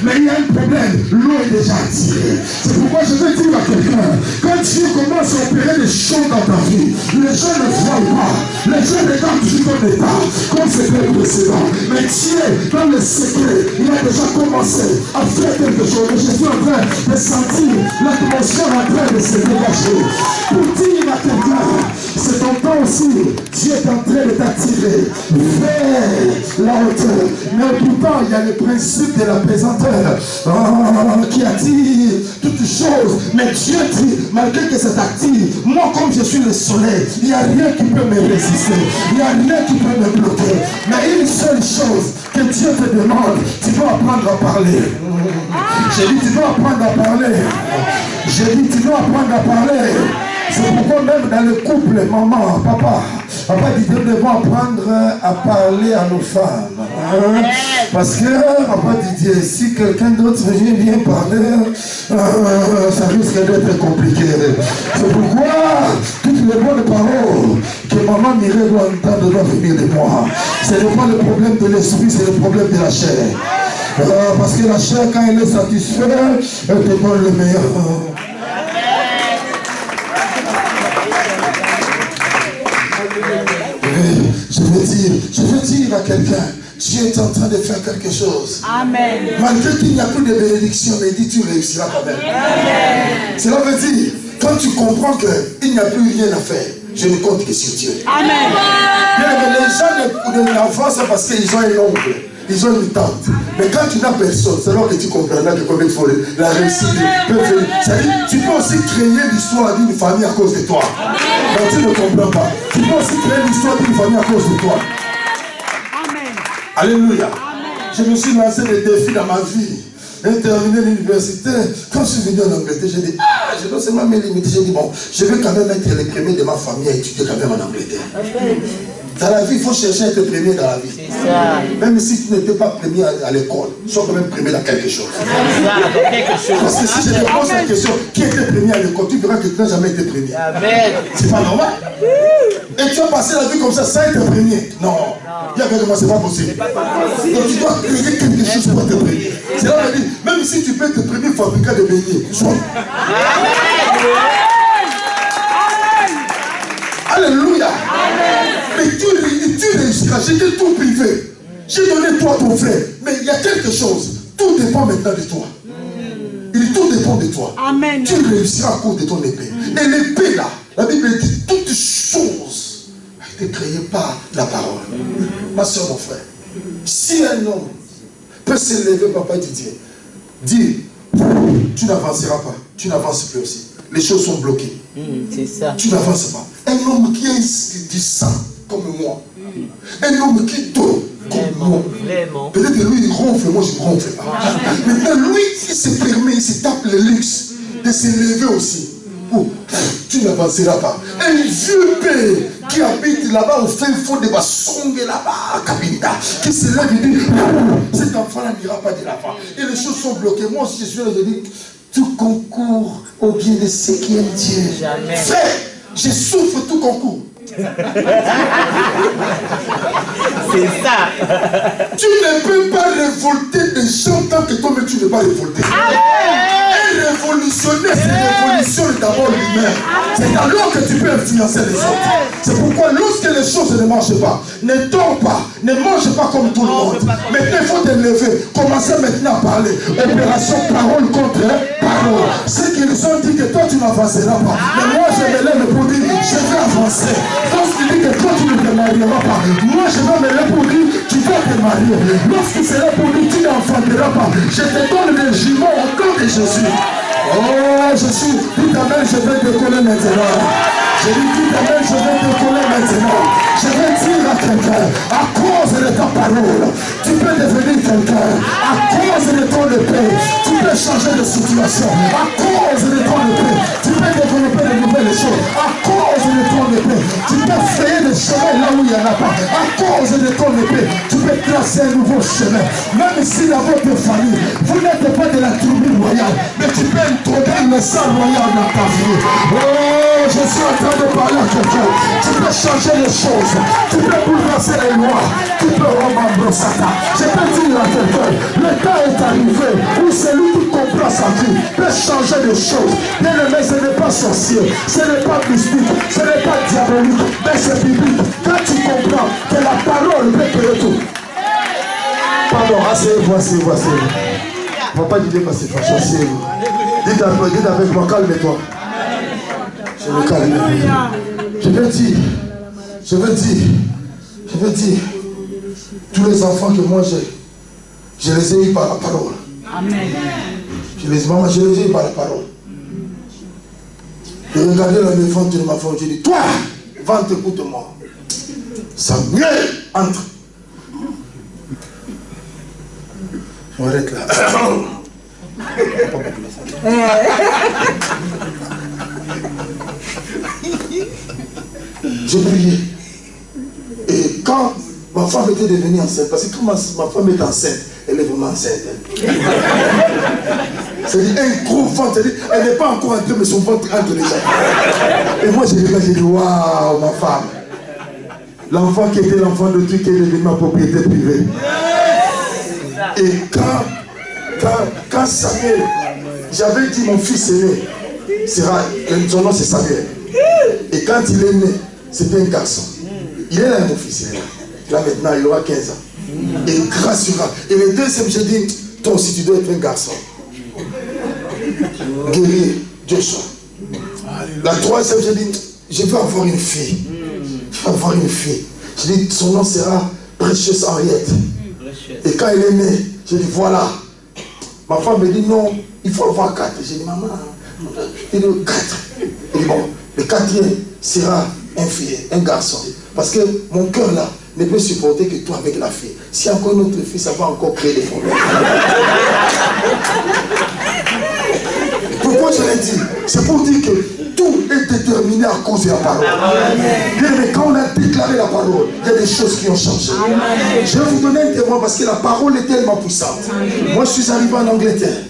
Mais il y a un problème, l'eau est déjà attirée. C'est pourquoi je veux dire à quelqu'un, quand Dieu commence à opérer des choses dans ta vie, les gens ne voient pas. Les gens regardent toujours ton état, comme c'était le précédent. Mais Dieu, dans le secret, il a déjà commencé à faire quelque chose. Et je suis en train de sentir l'atmosphère en train de se dégager. Pour dire à quelqu'un, c'est ton temps aussi, Dieu est en train de t'attirer vers la hauteur. Mais pourtant, il y a le principe de la pesanteur qui attire toutes choses. Mais Dieu dit, malgré que c'est actif, moi comme je suis le soleil, il n'y a rien qui peut me résister. Il n'y a rien qui peut me bloquer. Mais une seule chose que Dieu te demande, tu dois apprendre à parler. J'ai dit, tu dois apprendre à parler. J'ai dit, tu dois apprendre à parler. C'est pourquoi même dans le couple, maman, papa dit, nous devons apprendre à parler à nos femmes. Hein? Parce que, papa Didier, si quelqu'un d'autre vient parler, ça risque d'être compliqué. C'est pourquoi toutes les bonnes paroles que maman Mireille doit entendre doivent venir de moi. Ce n'est pas le problème de l'esprit, c'est le problème de la chair. Parce que la chair, quand elle est satisfaite, elle te donne le meilleur. Je veux dire à quelqu'un, Dieu est en train de faire quelque chose. Amen. Malgré qu'il n'y a plus de bénédiction, mais dis, tu réussiras quand même. Amen. Cela veut dire, quand tu comprends qu'il n'y a plus rien à faire, je ne compte que sur Dieu. Amen. Les gens n'avancent parce qu'ils ont un oncle, ils ont une tante. Mais quand tu n'as personne, c'est alors que tu comprendras que comme il faut la réussite peut venir. C'est-à-dire, tu peux aussi créer l'histoire d'une famille à cause de toi. Mais tu ne comprends pas. Tu peux aussi créer l'histoire d'une famille à cause de toi. Amen. Alléluia. Amen. Je me suis lancé des défis dans ma vie. J'ai terminé l'université. Quand je suis venu en Angleterre, j'ai dit, je dois seulement me limiter. J'ai dit, bon, je vais quand même être le premier de ma famille à étudier quand même en Angleterre. Amen. Dans la vie, il faut chercher à être premier dans la vie. Ça. Même si tu n'étais pas premier à l'école, sois quand même premier dans quelque chose. Parce que si je te pose la question, qui était premier à l'école, tu verras que tu n'as jamais été premier. C'est pas normal. Et tu vas passer la vie comme ça sans être premier. Non. Il y a comment c'est pas possible. Donc tu dois créer quelque chose pour te premier. C'est là que dit, même si tu peux être premier fabricant de beignets, sois. Alléluia. Mais tu réussiras. J'étais tout privé. J'ai donné toi ton frère. Mais il y a quelque chose. Tout dépend maintenant de toi. Tout dépend de toi. Amen. Tu réussiras à cause de ton épée. Et l'épée là, la Bible dit toutes choses a été créée par la parole. Ma soeur, mon frère, si un homme peut se lever, papa Didier, dire tu n'avanceras pas, tu n'avances plus aussi. Les choses sont bloquées. C'est ça. Tu n'avances pas. Un homme qui est du sang comme moi, un homme qui donne comme moi. Peut-être que lui il ronfle, moi je ne ronfle pas. Maintenant lui il se permet, il se tape le luxe de se lever aussi. Oh, tu n'avanceras pas. Un vieux père qui habite là-bas au fin fond de Bassong là-bas à Kabinda, qui se lève et dit cet enfant-là n'ira pas de l'avant. Et les choses sont bloquées. Moi aussi je suis là, je dis tout concourt au bien de ceux qui aiment Dieu. Jamais. Frère, je souffre tout concours. C'est ça. Tu ne peux pas révolter des gens tant que toi-même tu ne vas pas révolter. Un révolutionnaire, c'est révolutionne d'abord lui-même. C'est alors que tu peux influencer les autres. C'est pourquoi lorsque les choses ne marchent pas, ne dors pas, ne mange pas comme tout le monde. Maintenant il faut te lever. Commencez maintenant à parler. Opération parole contre parole. Ceux qui nous ont dit que toi tu n'avanceras pas. Mais moi je me lève pour dire je vais avancer. Lorsqu'il dit que toi tu ne te marieras pas, moi je vais me lever pour dire tu vas te marier. Lorsqu'il sera pour dire tu n'enfanteras pas, je te donne le jugement au corps de Jésus. Oh Jésus, dis amen, je vais décoller maintenant. Je lui dis amen, je vais décoller maintenant. Je vais dire à quelqu'un, à cause de ta parole, tu peux devenir quelqu'un. À cause de ton épée, tu peux changer de situation. À cause de ton épée, tu peux développer de nouvelles choses. À cause de ton épée, tu peux frayer des chemins là où il n'y en a pas. À cause de ton épée, tu peux tracer un nouveau chemin. Même si dans votre famille, vous n'êtes pas de la tribu royale, mais tu peux introduire le sang royal dans ta vie. Oh, je suis en train de parler à quelqu'un. Tu peux changer les choses. Tu peux bouleverser les lois. Tu peux remembrer ça. Je peux dire à quelqu'un, le temps est arrivé où celui qui comprend sa vie peut changer les choses. Bien aimé, ce n'est pas sorcier, ce n'est pas mystique, ce n'est pas diabolique, mais c'est biblique. Quand tu comprends que la parole peut créer tout. Pardon, asseyez-vous, asseyez-vous, asseyez-vous. Papa dit pas cette façon, asseyez-vous. Dites avec moi, calme-toi. Je me calme. Je veux dire, tous les enfants que moi j'ai, je les ai eus par la parole. Amen. Je les ai eus par la parole. Je regardais l'éléphant de ma femme, je dis, toi, vente, écoute-moi. Samuel, entre. Je m'arrête là. J'ai prié. Et quand ma femme était devenue enceinte, parce que quand ma femme est enceinte, elle est vraiment enceinte. C'est-à-dire un gros ventre, elle n'est pas encore entrée, mais son ventre entre déjà. Et moi j'ai dit, waouh, ma femme. L'enfant qui était l'enfant de Dieu qui est devenu ma propriété privée. Et quand Samuel, j'avais dit mon fils aîné, son nom c'est Samuel. Et quand il est né, c'était un garçon. Il est là mon fils, il est là. Là maintenant il aura 15 ans. Et grâce sera. Et le deuxième, j'ai dit, toi aussi tu dois être un garçon. Guerrier, Joshua. La troisième, j'ai dit, je veux avoir une fille. Je veux avoir une fille. J'ai dit, son nom sera Précieuse Henriette. Et quand il est né, j'ai dit, voilà. Ma femme me dit, non, il faut avoir 4. J'ai dit, maman, il dit 4. Il dit, bon, le quatrième sera un fille, un garçon. Parce que mon cœur là ne peut supporter que toi avec la fille. Si encore notre fille, ça va encore créer des problèmes. Pourquoi je l'ai dit? C'est pour dire que tout est déterminé à cause de la parole. Mais quand on a déclaré la parole, il y a des choses qui ont changé. Je vais vous donner un témoin parce que la parole est tellement puissante. Moi, je suis arrivé en Angleterre.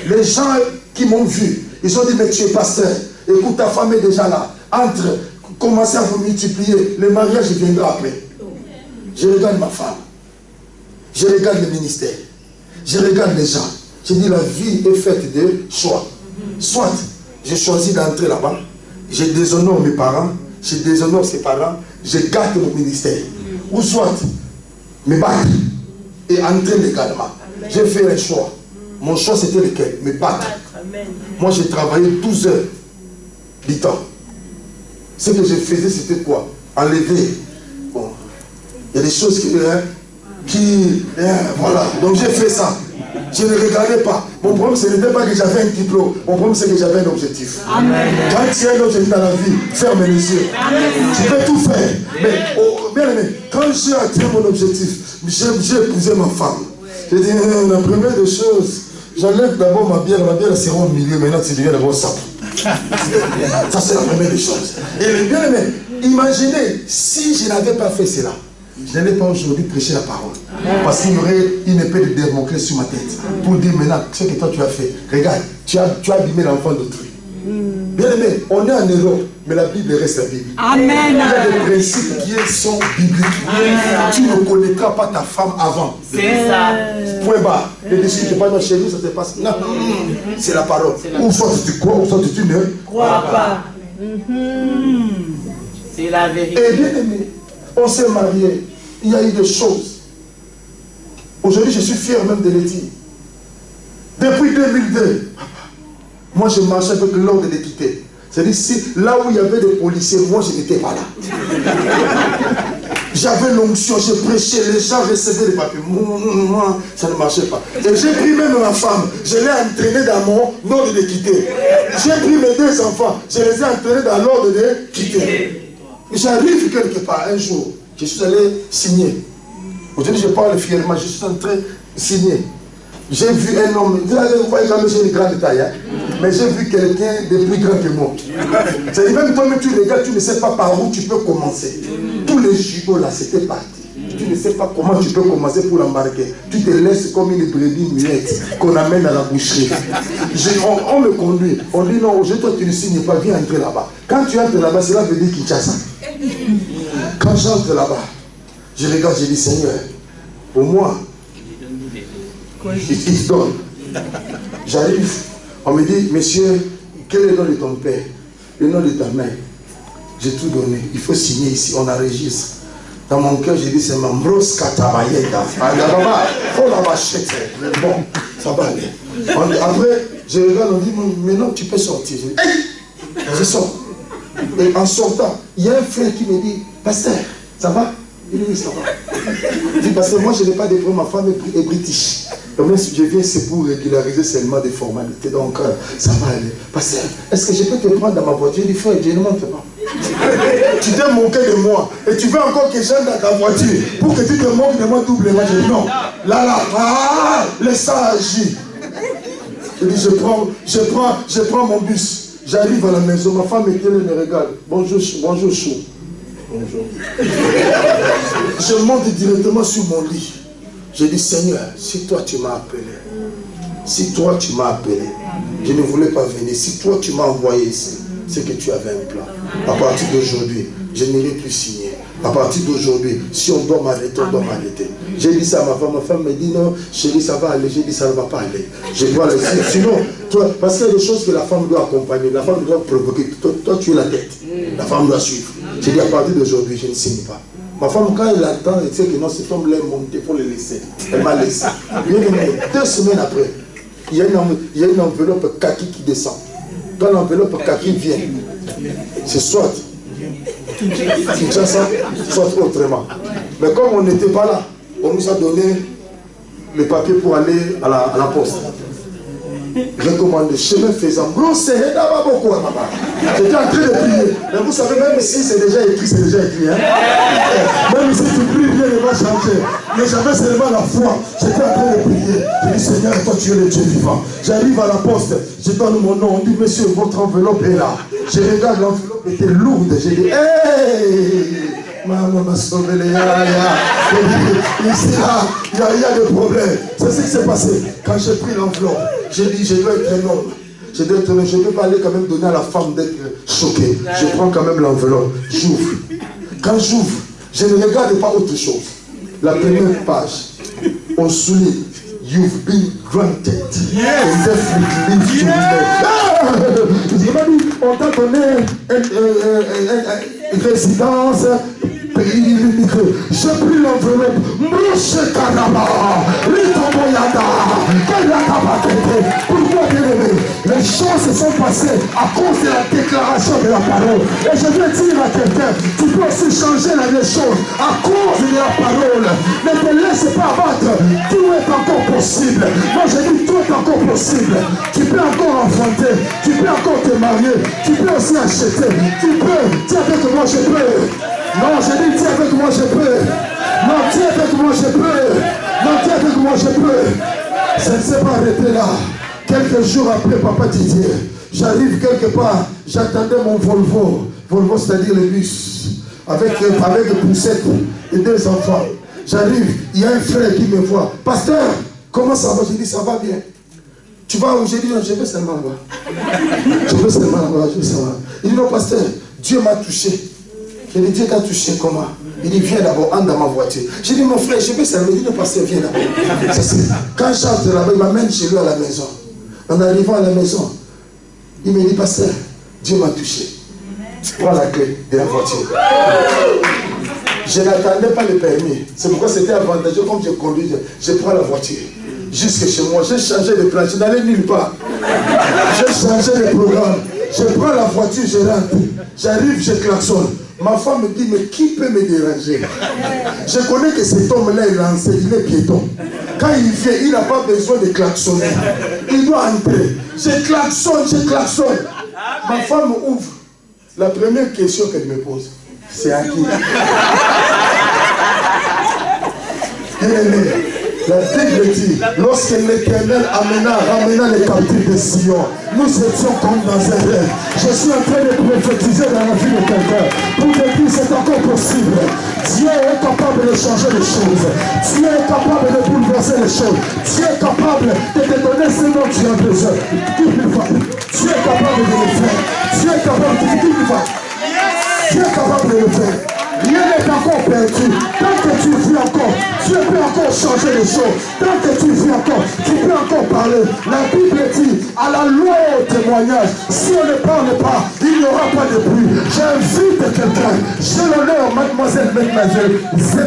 Les gens qui m'ont vu, ils ont dit, mais tu es pasteur. Écoute, ta femme est déjà là. Entre, commencez à vous multiplier. Le mariage viendra après. Je regarde ma femme. Je regarde le ministère. Je regarde les gens. Je dis la vie est faite de choix. Soit j'ai choisi d'entrer là-bas, je déshonore mes parents, je déshonore ses parents, je gâte mon ministère. Ou soit me battre et entrer légalement. J'ai fait un choix. Mon choix c'était lequel? Me battre. Moi j'ai travaillé 12 heures du temps. Ce que je faisais c'était quoi? Enlever. Bon. Il y a des choses qui voilà. Donc j'ai fait ça. Je ne regardais pas. Mon problème, ce n'était pas que j'avais un diplôme. Mon problème, c'est que j'avais un objectif. Amen. Quand tu as un objectif dans la vie, ferme les yeux. Amen. Tu peux tout faire. Mais, bien aimé, quand j'ai atteint mon objectif, j'ai épousé ma femme. J'ai dit, la première des choses, j'enlève d'abord ma bière. La bière sera au milieu. Maintenant, tu deviens d'abord sable. Ça, c'est la première des choses. Et bien aimé, imaginez, si je n'avais pas fait cela, je n'allais pas aujourd'hui prêcher la parole. Parce qu'il y aurait une épée de Damoclès sur ma tête. Pour dire maintenant, ce que toi tu as fait. Regarde, tu as abîmé l'enfant d'autrui. Bien aimé, on est en Europe, mais la Bible reste la Bible. Amen. Il y a des principes qui sont bibliques. Tu ne connaîtras pas ta femme avant. C'est ça. Point barre. Ne discutez pas dans chez nous, ça se passe. Non, c'est la parole. Ou soit tu crois, ou soit tu ne crois pas. C'est la vérité. Et bien aimé, on s'est marié, il y a eu des choses. Aujourd'hui, je suis fier même de le dire. Depuis 2002, moi je marchais avec l'ordre d'équité. C'est-à-dire, si, là où il y avait des policiers, moi je n'étais pas là. J'avais l'onction, je prêchais, les gens recevaient les papiers. Moi, ça ne marchait pas. Et j'ai pris même ma femme, je l'ai entraînée dans mon ordre d'équité. J'ai pris mes 2 enfants, je les ai entraînés dans l'ordre d'équité. J'arrive quelque part un jour, je suis allé signer. Aujourd'hui, je parle fièrement, je suis en train de signer. J'ai vu un homme, vous voyez quand même j'ai une grande taille, hein? Mais j'ai vu quelqu'un de plus grand que moi. C'est-à-dire, même toi-même, tu regardes, tu ne sais pas par où tu peux commencer. Tous les jumeaux là, c'était parti. Tu ne sais pas comment tu peux commencer pour l'embarquer. Tu te laisses comme une brebis muette qu'on amène à la boucherie. On me conduit. On dit non, aujourd'hui, toi, tu ne signes pas, viens entrer là-bas. Quand tu entres là-bas, cela veut dire Kinshasa. Quand j'entre là-bas, je regarde, je dis Seigneur, pour moi, il se donne. J'arrive, on me dit, monsieur, quel est le nom de ton père? Le nom de ta mère. J'ai tout donné. Il faut signer ici, on enregistre. Dans mon cœur, j'ai dit, c'est Mambros Katabayeta. Oh la vachette. Bon, ça va aller. Après, je regarde, on dit, maintenant tu peux sortir. Je dis, hey! Je sors. Et en sortant, il y a un frère qui me dit, pasteur, ça va? Il dit, ça va. Il dit, parce que moi, je n'ai pas de problème, ma femme est british. Donc, même si je viens, c'est pour régulariser seulement des formalités. Donc, ça va aller. Pasteur, est-ce que je peux te prendre dans ma voiture? Il dit, frère, je ne monte pas. Tu t'es moqué de moi. Et tu veux encore que j'aille dans ta voiture pour que tu te moques de moi doublement. Je dis, non. Là, laisse ça agir. Je dis, je prends mon bus. J'arrive à la maison, ma femme était là, me regarde. Bonjour, chou. Bonjour. Je monte directement sur mon lit. Je dis, Seigneur, si toi tu m'as appelé, je ne voulais pas venir. Si toi tu m'as envoyé ici, c'est que tu avais un plan. À partir d'aujourd'hui, je n'irai plus signer. À partir d'aujourd'hui, si on doit m'arrêter, on doit m'arrêter. J'ai dit ça à ma femme me dit non, chérie, ça va aller. J'ai dit ça ne va pas aller. Je dois le dire. Sinon, toi, parce qu'il y a des choses que la femme doit accompagner, la femme doit provoquer. Toi, tu es la tête. La femme doit suivre. J'ai dit à partir d'aujourd'hui, je ne signe pas. Ma femme, quand elle attend, elle sait que non, cet homme-là est monté, il faut le laisser. Elle m'a laissé. 2 semaines après, il y a une enveloppe kaki qui descend. Quand l'enveloppe kaki vient, c'est soit Kinshasa, soit autrement. Mais comme on n'était pas là, on nous a donné le papier pour aller à la poste. Recommandé, chemin faisant. J'étais en train de prier. Mais vous savez, même si c'est déjà écrit, c'est déjà écrit. Hein? Même si tu pries, rien ne va changer. Mais j'avais seulement la foi. J'étais en train de prier. Je dis, Seigneur, toi tu es le Dieu vivant. J'arrive à la poste, je donne mon nom. On dit, monsieur, votre enveloppe est là. Je regarde, l'enveloppe était lourde. J'ai dit, hey! Maman m'a sauvé les ici, là, il y a des problèmes. C'est ce qui s'est passé. Quand j'ai pris l'enveloppe, j'ai dit, je dois être un homme. Je ne peux pas aller quand même donner à la femme d'être choqué. Je prends quand même l'enveloppe, j'ouvre. Quand j'ouvre, je ne regarde pas autre chose. La première page, on souligne, you've been granted. On t'a donné une résidence. J'ai pris l'enveloppe. Pourquoi bien-aimé? Les choses se sont passées à cause de la déclaration de la parole. Et je veux dire à quelqu'un, tu peux aussi changer les choses à cause de la parole. Ne te laisse pas abattre. Tout est encore possible. Moi je dis tout est encore possible. Tu peux encore enfanter. Tu peux encore te marier. Tu peux aussi acheter. Tu peux. Dis avec moi je peux. Non, je dis, tiens avec moi, je peux. Non, tiens avec moi, je peux. Non, tiens avec moi, je peux. Ça ne s'est pas arrêté là. Quelques jours après, papa Didier, j'arrive quelque part, j'attendais mon Volvo. Volvo, c'est-à-dire le bus. Avec poussette et 2 enfants. J'arrive, il y a un frère qui me voit. Pasteur, comment ça va? Je dis, ça va bien. Tu vas où? Je dis, non, je vais seulement là-bas. Je vais seulement là-bas, je vais seulement là. Il dit, non, pasteur, Dieu m'a touché. Je lui ai dit, Dieu t'a touché comment? Il dit, viens d'abord, entre dans ma voiture. J'ai dit, mon frère, je vais seulement. Il dit, non, pasteur, viens d'abord. Quand j'entre là-bas, il m'amène chez lui à la maison. En arrivant à la maison, il me dit, pasteur, Dieu m'a touché. Prends la clé de la voiture. Je n'attendais pas le permis. C'est pourquoi c'était avantageux. Comme je conduis, je prends la voiture. Jusque chez moi, j'ai changé de plan. Je n'allais nulle part. J'ai changé de programme. Je prends la voiture, je rentre. J'arrive, je klaxonne. Ma femme me dit, mais qui peut me déranger? Je connais que cet homme-là est lancé, il est piéton. Quand il vient, il n'a pas besoin de klaxonner. Il doit entrer. Je klaxonne. Ma femme ouvre. La première question qu'elle me pose, c'est à qui? La Bible dit, lorsque l'Éternel ramena les captifs de Sion, nous étions comme dans un rêve. Je suis en train de prophétiser dans la vie de quelqu'un pour te dire c'est encore possible. Dieu est capable de changer les choses. Dieu est capable de bouleverser les choses. Dieu est capable de te donner ce dont tu as besoin. Dieu est capable de le faire. Dieu est capable de le faire. Dieu est capable de le faire. Rien n'est encore perdu. Tant que tu vis encore, Dieu peut encore changer les choses. Tant que tu vis encore, tu peux encore parler. La Bible dit, à la loi et au témoignage, si on ne parle pas, il n'y aura pas de bruit. J'invite quelqu'un, j'ai l'honneur, mademoiselle, mesdemoiselles,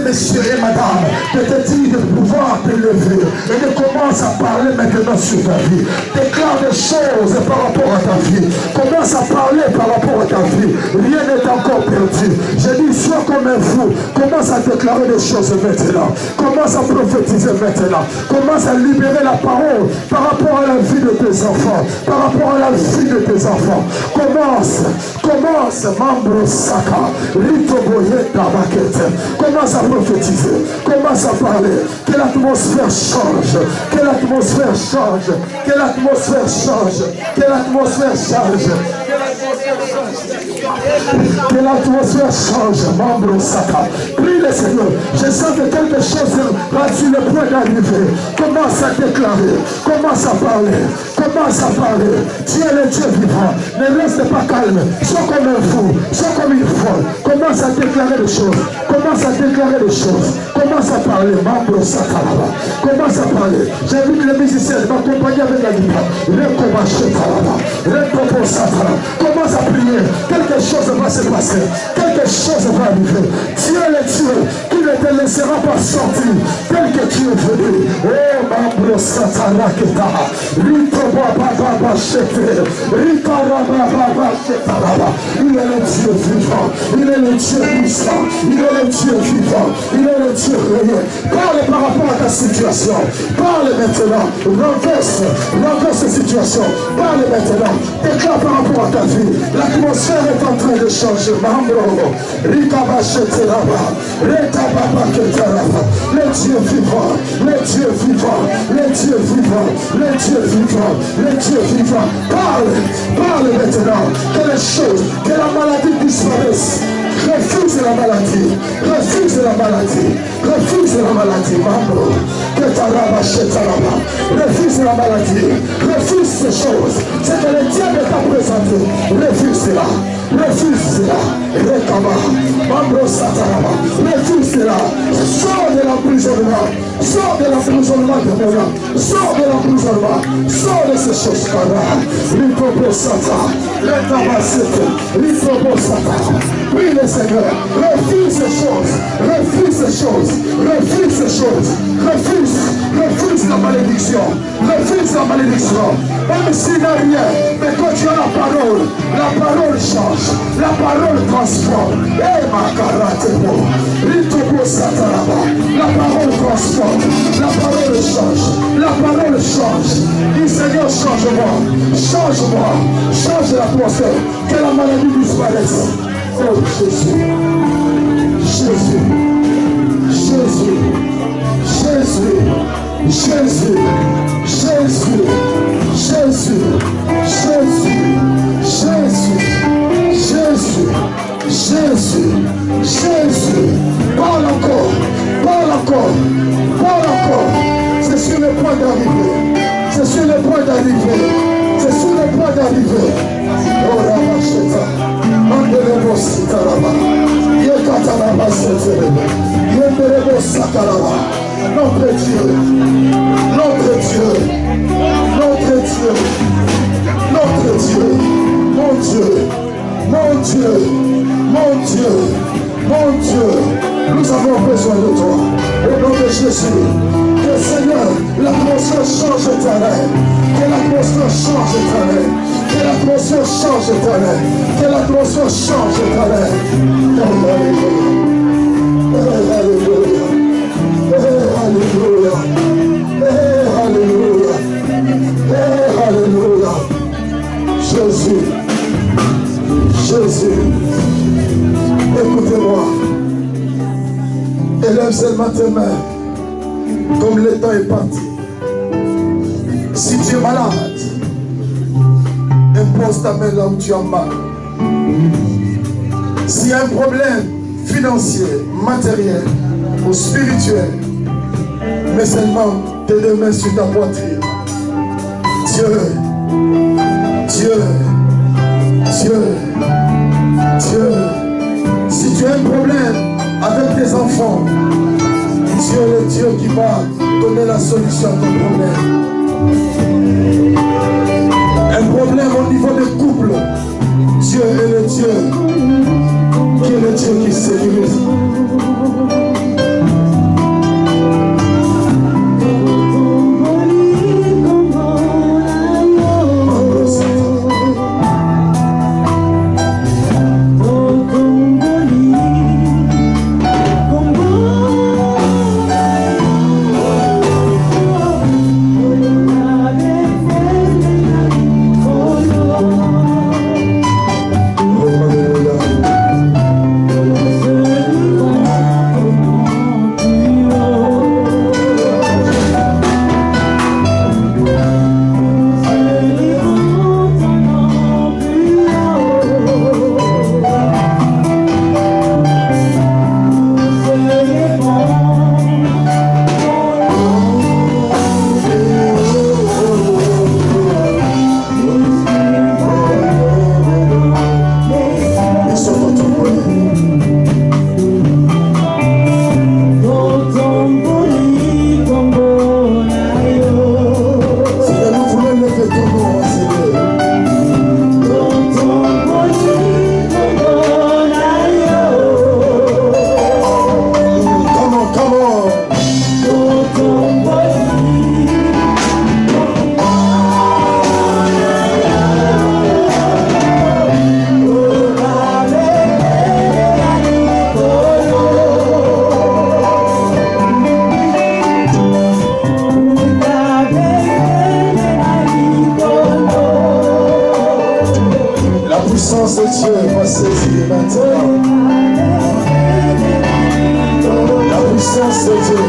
messieurs et madame, de te dire de pouvoir te lever et de commencer à parler maintenant sur ta vie. Déclare des choses par rapport à ta vie. Commence à parler par rapport à ta vie. Rien n'est encore perdu. Je dis, sois comme un fou. Commence à déclarer des choses maintenant. Commence à prophétiser maintenant. Commence à libérer la parole par rapport à la vie de tes enfants. Par rapport à la vie de tes enfants. Commence, membre Saka. Commence à prophétiser. Commence à parler. Que l'atmosphère change. Que l'atmosphère change. Que l'atmosphère change. Que l'atmosphère change. Que l'atmosphère change, membre Saka. Prie le Seigneur. Je sens que quelque chose va sur le point d'arriver. Commence à déclarer. Commence à parler. Commence à parler. Dieu est le Dieu vivant. Ne reste pas calme. Sois comme un fou. Sois comme une folle. Commence à déclarer les choses. Commence à déclarer les choses. Commence à parler, membre Saka. Commence à parler. J'invite les musiciens de m'accompagner avec la guitare. Commence à prier. Quelque chose va se passer. Quelque chose va arriver. Dieu est le Dieu qui ne te laissera pas sortir tel que tu es venu. Oh, membre Sataraketa. Il est le Dieu vivant. Il est le Dieu puissant. Il est le Dieu vivant. Il est le Dieu réel. Parle par rapport à ta situation. Parle maintenant. Renverse cette situation. Parle maintenant. Déclare par rapport à ta vie. L'atmosphère est en train de changer. Mambo. Rikabasheteraba. Les dieux vivants, les dieux vivants, les dieux vivants, les dieux vivants, les dieux vivants. Parle, parle maintenant. Que les choses, que la maladie disparaisse. Refuse la maladie, refuse la maladie, refuse la maladie, maman. Que ta raba, refuse la maladie, refuse ces choses. C'est que le diable t'a présenté. Refuse cela, refuse cela. Rekama, Mambro Sataraba, refuse cela. Sors de l'emprisonnement, sors de l'emprisonnement de mon âme, sors de l'emprisonnement, sors de ces choses-là. Ricopo Sata, Retabasete, Ricopo Sata. Prie le Seigneur, refuse ces choses, refuse ces choses, refuse ces choses, refuse la malédiction, refuse la malédiction. Même s'il n'y a rien, mais quand tu as la parole change, la parole transforme. Eh ma karatebo, Ritopo Sataraba, la parole transforme, la parole change, la parole change. Dis Seigneur, change-moi, change-moi, change l'atmosphère, que la maladie disparaisse. Oh Jésus, Jésus, Jésus, Jésus, Jésus, Jésus, Jésus, Jésus, Jésus, Jésus, Jésus. Parle encore, parle encore, parle encore. C'est sur le point d'arriver, c'est sur le point d'arriver, c'est sur le point d'arriver. Oh Ramacheta. Mandelebo Sitaraba, Yekataraba Seterebe, Yendelebo Sakaraba. Notre Dieu, notre Dieu, notre Dieu, notre Dieu, mon Dieu, mon Dieu, mon Dieu, mon Dieu, nous avons besoin de toi. Au nom de Jésus, que Seigneur, l'atmosphère change de terrain, que l'atmosphère change de terrain. Que l'atmosphère change de terrain. Que l'atmosphère change de terrain. Alléluia. Alléluia. Alléluia. Alléluia. Jésus. Jésus. Écoutez-moi. Élève seulement tes mains. Comme le temps est parti. Si tu es malade, impose ta main là où tu as mal. S'il y a un problème financier, matériel ou spirituel, mets seulement tes deux mains sur ta poitrine. Dieu, Dieu, Dieu, Dieu. Si tu as un problème avec tes enfants, Dieu est le Dieu qui va donner la solution à ton problème. Un problème au niveau des couples, Dieu est le Dieu qui est le Dieu qui sécurise. puissance de Dieu.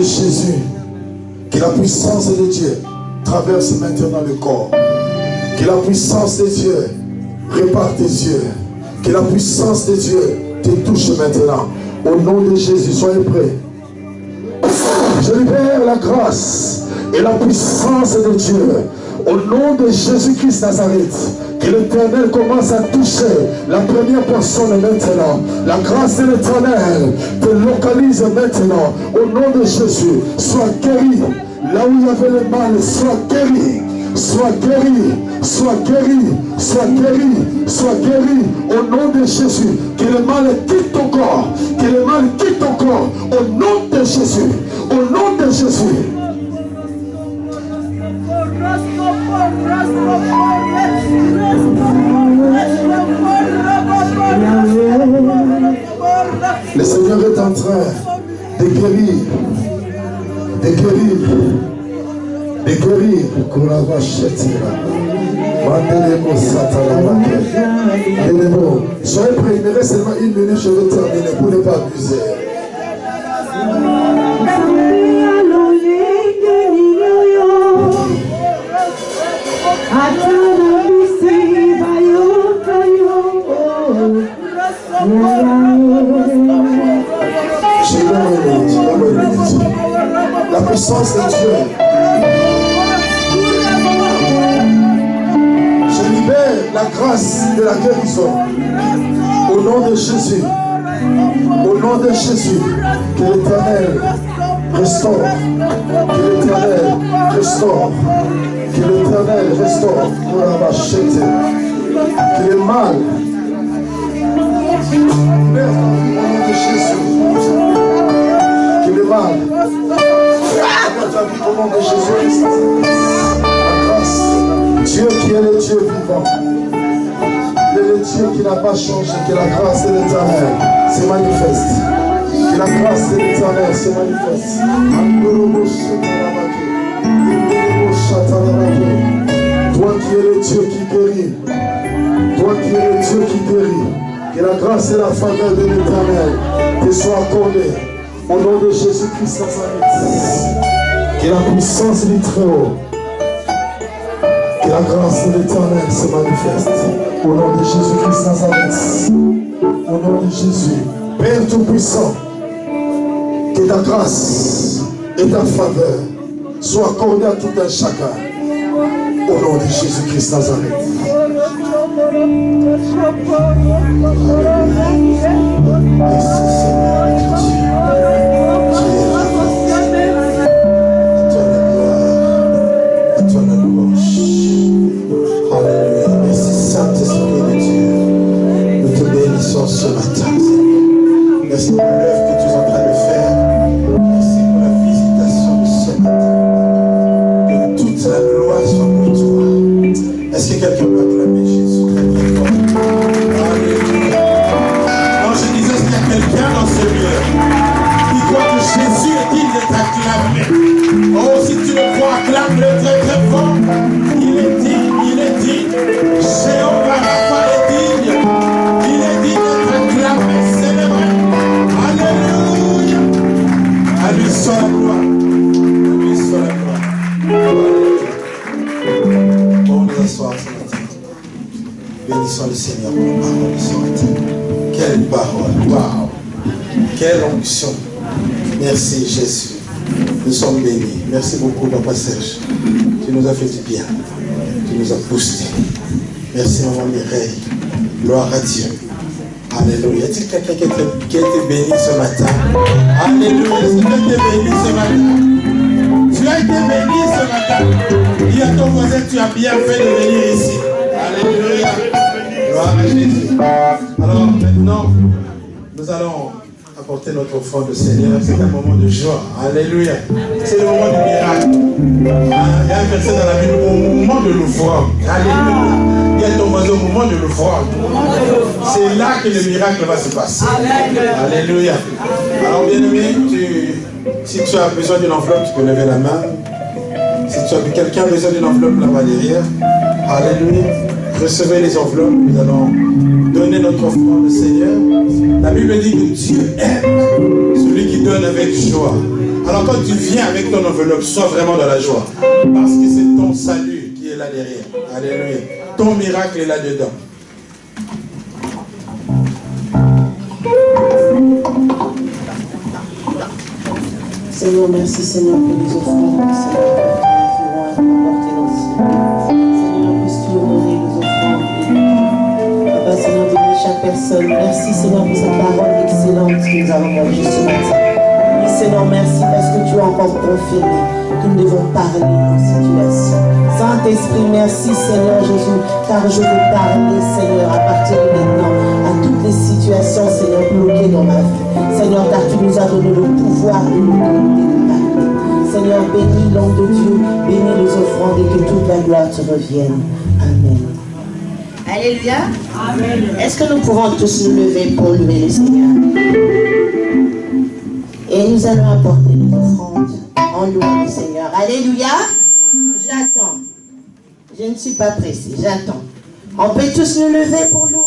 Jésus, que la puissance de Dieu traverse maintenant le corps, que la puissance de Dieu répare tes yeux, que la puissance de Dieu te touche maintenant. Au nom de Jésus, soyez prêts. Je libère la grâce et la puissance de Dieu. Au nom de Jésus-Christ Nazareth, que l'Éternel commence à toucher la première personne maintenant. La grâce de l'Éternel te localise maintenant. Au nom de Jésus, sois guéri. Là où il y avait le mal, sois guéri. Sois guéri, sois guéri, sois guéri, sois guéri. Au nom de Jésus, que le mal quitte ton corps. Que le mal quitte ton corps. Au nom de Jésus. Au nom de Jésus. Le Seigneur est en train de guérir, de guérir, de guérir. Soyez prêts, il me reste seulement 1 minute, je vais terminer pour ne pas abuser. La puissance de Dieu. Je libère la grâce de la guérison. Au nom de Jésus. Au nom de Jésus. Que l'Éternel restaure. Que l'Éternel restaure. Que l'Éternel restaure. Que le mal. Au nom de Jésus. Que le mal. Au nom de Jésus, la grâce, Dieu qui est le Dieu vivant, le Dieu qui n'a pas changé, que la grâce de l'Éternel se manifeste, que la grâce de l'Éternel se manifeste. Toi qui es le Dieu qui guérit, toi qui es le Dieu qui guérit, que la grâce et la faveur de l'Éternel te soient accordées au nom de Jésus-Christ Nazareth. Que la puissance du Très-Haut, que la grâce de l'Éternel se manifeste. Au nom de Jésus-Christ Nazareth. Au nom de Jésus. Père Tout-Puissant, que ta grâce et ta faveur soient accordées à tout un chacun. Au nom de Jésus-Christ Nazareth. Merci Seigneur Dieu. Ce matin, merci pour l'œuvre que tu es en train de faire. Merci pour la visitation de ce matin. Que toute la gloire soit pour toi. Est-ce que quelqu'un peut acclamer Jésus très très fort? Alléluia. Non, je disais, est-ce qu'il y a quelqu'un dans ce lieu qui croit que Jésus est digne d'être acclamé? Oh, si tu le crois, acclame-le très très fort. Il est digne, il est digne. Jéhovah Rapha est digne. Il est digne d'être acclamé, célébré. Alléluia. À lui soit la gloire. À lui soit la gloire. Bon, nous asseoir ce matin. Bénissons le Seigneur pour la parole de ce matin. Quelle parole. Waouh. Quelle onction. Merci Jésus. Nous sommes bénis. Merci beaucoup Papa Serge. Tu nous as fait du bien. Tu nous as boosté. Merci Maman Mireille. Gloire à Dieu. Alléluia. Est-il quelqu'un qui a été béni ce matin? Alléluia. Est-ce que tu as été béni ce matin? Tu as été béni ce matin. Dis à ton voisin, tu as bien fait de venir ici. Alléluia. Gloire à Jésus. Alors maintenant, nous allons apporter notre offrande au Seigneur. C'est un moment de joie. Alléluia. C'est le moment du miracle. Il y a un verset dans la Bible, au moment de l'offrande. Alléluia. Il y a ton voisin au moment de l'offrande. C'est là que le miracle va se passer. Alléluia. Alors bien aimé, si tu as besoin d'une enveloppe, tu peux lever la main. Si quelqu'un a besoin d'une enveloppe là-bas derrière, alléluia. Recevez les enveloppes, nous allons donner notre offrande au Seigneur. La Bible dit que Dieu aime celui qui donne avec joie. Alors quand tu viens avec ton enveloppe, sois vraiment dans la joie. Parce que c'est ton salut qui est là derrière. Alléluia. Ton miracle est là-dedans. Seigneur, merci Seigneur pour les offrandes, Seigneur, qui vont être apportées dans ce Seigneur, puisses-tu honorer les offrandes. Papa, Seigneur, bénis chaque personne. Merci Seigneur pour cette parole excellente que nous avons mangée ce matin. Oui Seigneur, merci parce que tu as encore confirmé que nous devons parler aux situations. Saint-Esprit, merci Seigneur Jésus, car je veux parler Seigneur à partir de maintenant à toutes les situations Seigneur bloquées dans ma vie. Seigneur, car tu nous as donné le pouvoir de nous donner de parler. Seigneur, bénis l'homme de Dieu, bénis les offrandes et que toute la gloire te revienne. Amen. Alléluia. Amen. Est-ce que nous pouvons tous nous lever pour louer le Seigneur? Et nous allons apporter nos offrandes en louant le Seigneur. Alléluia. J'attends. Je ne suis pas pressée, j'attends. On peut tous nous lever pour louer?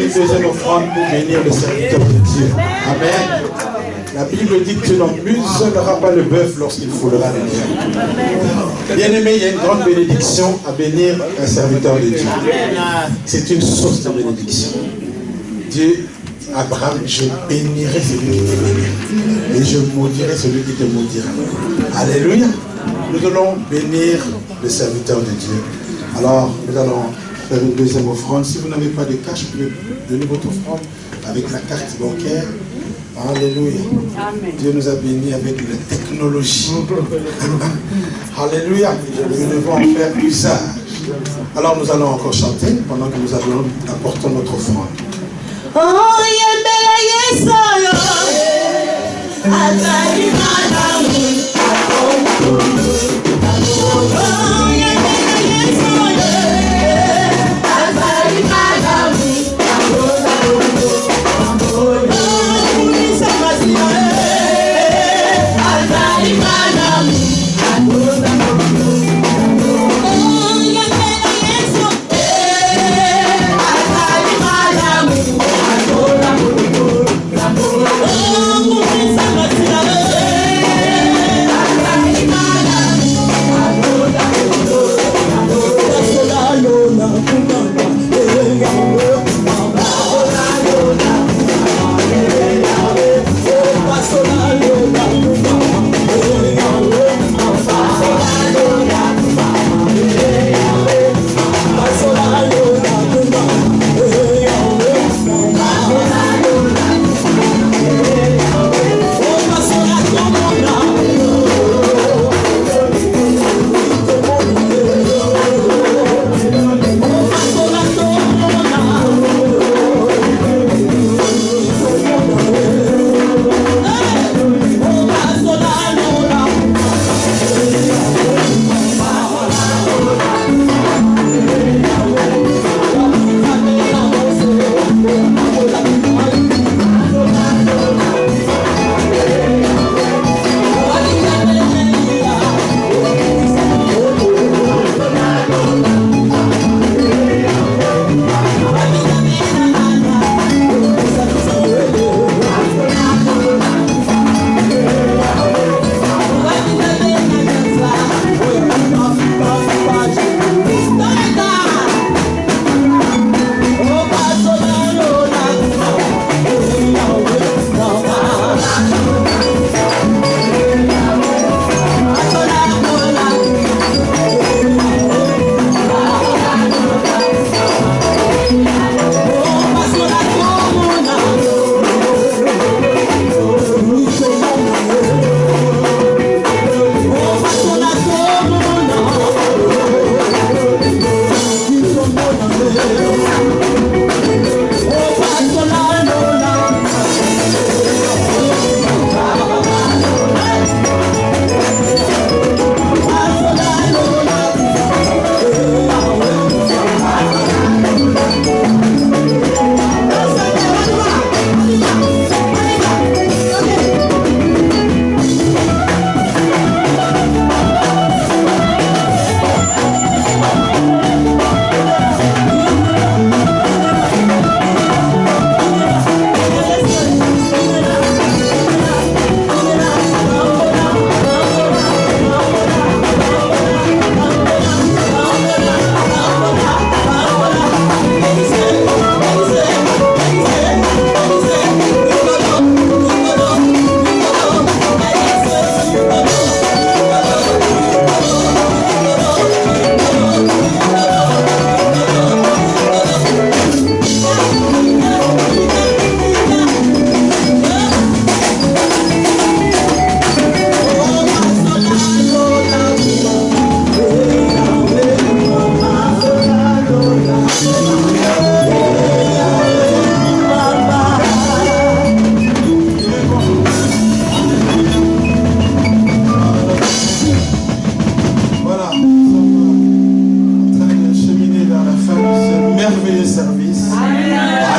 faire une deuxième offrande pour bénir le serviteur de Dieu. Amen. La Bible dit que tu n'en muselleras pas le bœuf lorsqu'il foulera le lion. Bien-aimé, il y a une grande bénédiction à bénir un serviteur de Dieu. C'est une source de bénédiction. Dieu, Abraham, je bénirai celui qui te bénira et je maudirai celui qui te maudira. Alléluia. Nous allons bénir le serviteur de Dieu. Alors, nous allons faire une deuxième offrande. Si vous n'avez pas de cash, vous pouvez donner votre offrande avec la carte bancaire. Alléluia. Amen. Dieu nous a bénis avec la technologie. Alléluia. Nous devons en faire usage. Alors nous allons encore chanter pendant que nous apportons notre offrande. Oh,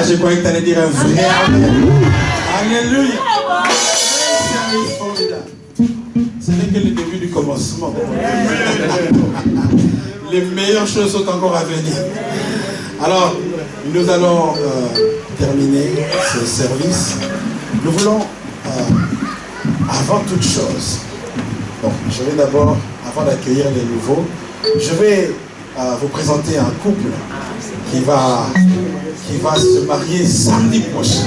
je croyais que tu allais dire un vrai amen. Alléluia. Service formidable. Ce n'est que le début du commencement. Les meilleures choses sont encore à venir. Alors, Nous allons terminer ce service. Nous voulons, avant toute chose, bon, je vais d'abord, avant d'accueillir les nouveaux, je vais vous présenter un couple qui va se marier samedi prochain.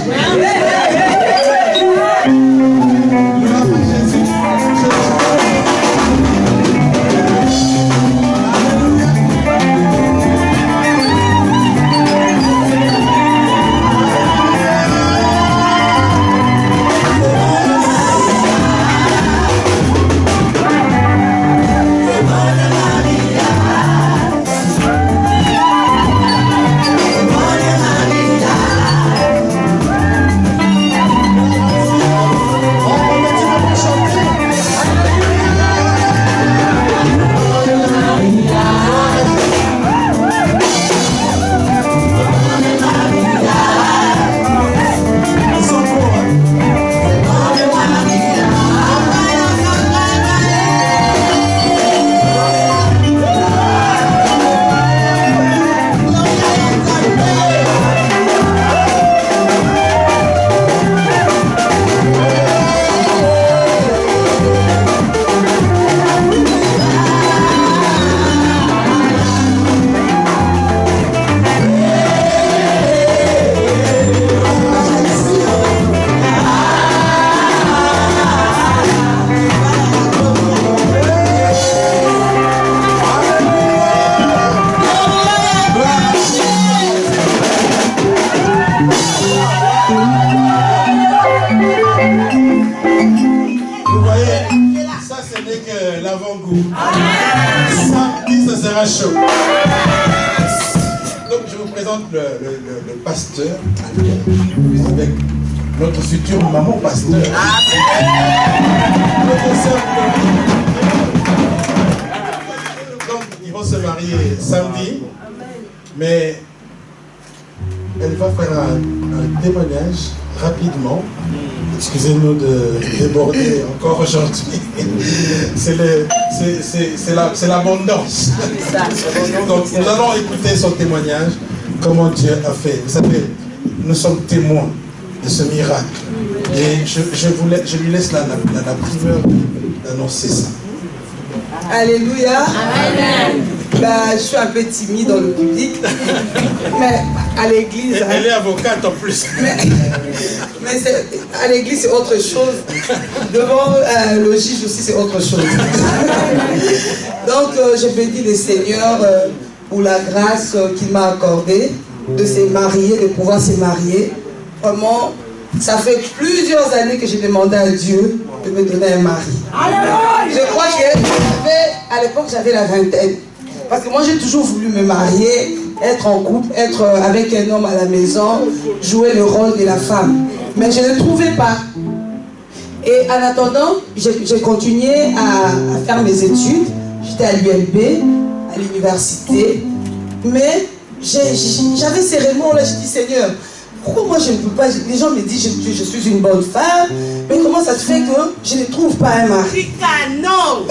Samedi, ça sera chaud. Donc, je vous présente le pasteur avec notre future maman pasteur. Donc, ils vont se marier samedi, mais elle va faire un témoignage rapidement. Excusez-nous de déborder encore aujourd'hui. C'est l'abondance. Donc nous allons écouter son témoignage, comment Dieu a fait. Vous savez, nous sommes témoins de ce miracle. Et je lui laisse la primeur d'annoncer ça. Alléluia. Amen. Ben, je suis un peu timide dans le public, mais à l'église... Elle est avocate en plus. Mais à l'église, c'est autre chose. Devant le juge aussi, c'est autre chose. Donc, je bénis le Seigneur pour la grâce qu'il m'a accordée de se marier, de pouvoir se marier. Vraiment, ça fait plusieurs années que j'ai demandé à Dieu de me donner un mari. Je crois qu'à l'époque, j'avais la vingtaine. Parce que moi, j'ai toujours voulu me marier, être en couple, être avec un homme à la maison, jouer le rôle de la femme. Mais je ne trouvais pas. Et en attendant, j'ai continué à faire mes études. J'étais à l'ULB, à l'université. Mais j'avais ces remords-là. J'ai dit, Seigneur, pourquoi moi je ne peux pas... Les gens me disent que je suis une bonne femme, mais comment ça se fait que je ne trouve pas un mari? Non.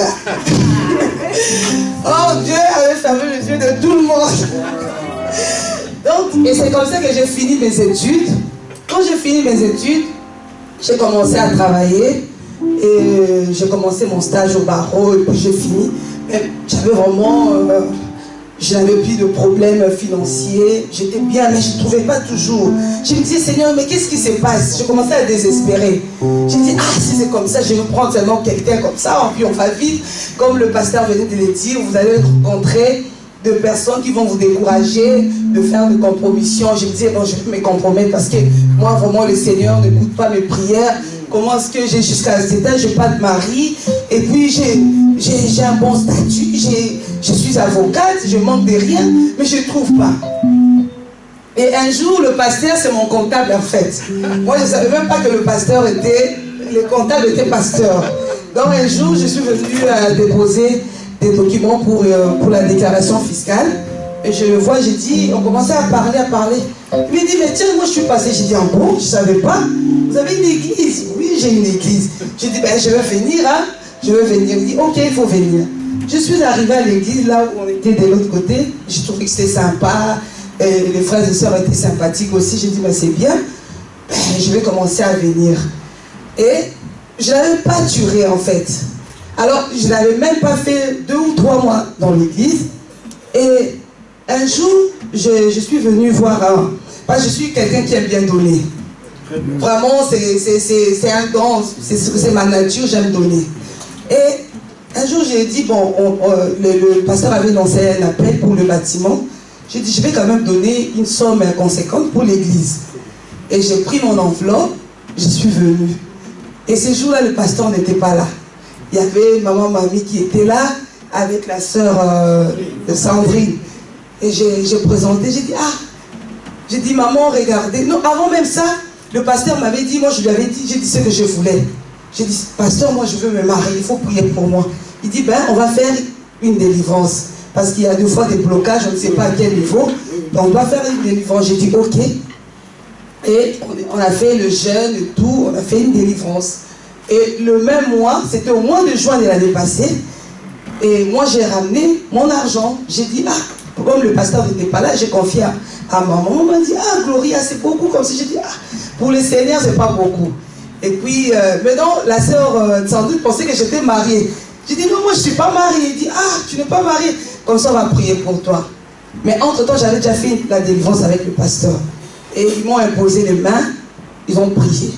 Oh, Dieu avait fermé les yeux de tout le monde. Donc, et c'est comme ça que j'ai fini mes études. Quand j'ai fini mes études, j'ai commencé à travailler. Et j'ai commencé mon stage au barreau et puis j'ai fini. J'avais vraiment... je n'avais plus de problèmes financiers. J'étais bien, mais je ne trouvais pas toujours. Je me disais, Seigneur, mais qu'est-ce qui se passe? Je commençais à désespérer. J'ai dit, ah, si c'est comme ça, je vais prendre seulement quelqu'un comme ça, puis on va vite. Comme le pasteur venait de le dire, vous allez rencontrer de personnes qui vont vous décourager de faire des compromissions. Je me disais, bon, je vais me compromettre parce que moi, vraiment, le Seigneur n'écoute pas mes prières. Comment est-ce que j'ai jusqu'à cet âge, je n'ai pas de mari, et puis j'ai un bon statut, je suis avocate, je manque de rien, mais je ne trouve pas. Et un jour, le pasteur, c'est mon comptable en fait. Moi, je ne savais même pas que le pasteur était, le comptable était pasteur. Donc un jour, je suis venue déposer des documents pour la déclaration fiscale. Et je le vois, j'ai dit, on commençait à parler. Il me dit, mais tiens, moi je suis passé. J'ai dit, en gros, je ne savais pas. Vous avez une église? Oui, j'ai une église. J'ai dit, ben je vais venir, hein. Je vais venir. Il dit, ok, il faut venir. Je suis arrivée à l'église, là où on était de l'autre côté. J'ai trouvé que c'était sympa. Et les frères et sœurs étaient sympathiques aussi. J'ai dit, mais c'est bien, je vais commencer à venir. Et je n'avais pas duré en fait. Alors, je n'avais même pas fait 2 ou 3 mois dans l'église. Et un jour, je suis venue voir un... Parce que je suis quelqu'un qui aime bien donner. Vraiment, c'est un don, c'est ma nature, j'aime donner. Et un jour, j'ai dit, bon, le pasteur avait lancé un appel pour le bâtiment. J'ai dit, je vais quand même donner une somme conséquente pour l'église. Et j'ai pris mon enveloppe, je suis venue. Et ce jour-là, le pasteur n'était pas là. Il y avait maman, mamie qui était là, avec la sœur de Sandrine. Et j'ai présenté, j'ai dit, j'ai dit, maman, regardez. Non, avant même ça, le pasteur m'avait dit, moi je lui avais dit, j'ai dit ce que je voulais. J'ai dit, pasteur, moi je veux me marier, il faut prier pour moi. Il dit, ben on va faire une délivrance. Parce qu'il y a 2 fois des blocages, on ne sait pas à quel niveau. Donc on doit faire une délivrance. J'ai dit, ok. Et on a fait le jeûne et tout, on a fait une délivrance. Et le même mois, c'était au mois de juin de l'année passée. Et moi j'ai ramené mon argent. J'ai dit, comme le pasteur n'était pas là, j'ai confié à maman. Maman m'a dit, Gloria, c'est beaucoup comme si j'ai dit, pour le Seigneur, c'est pas beaucoup. Et puis, maintenant, la sœur sans doute pensait que j'étais mariée. J'ai dit, non, moi je ne suis pas mariée. Il dit, tu n'es pas mariée. Comme ça, on va prier pour toi. Mais entre-temps, j'avais déjà fait la délivrance avec le pasteur. Et ils m'ont imposé les mains, ils ont prié.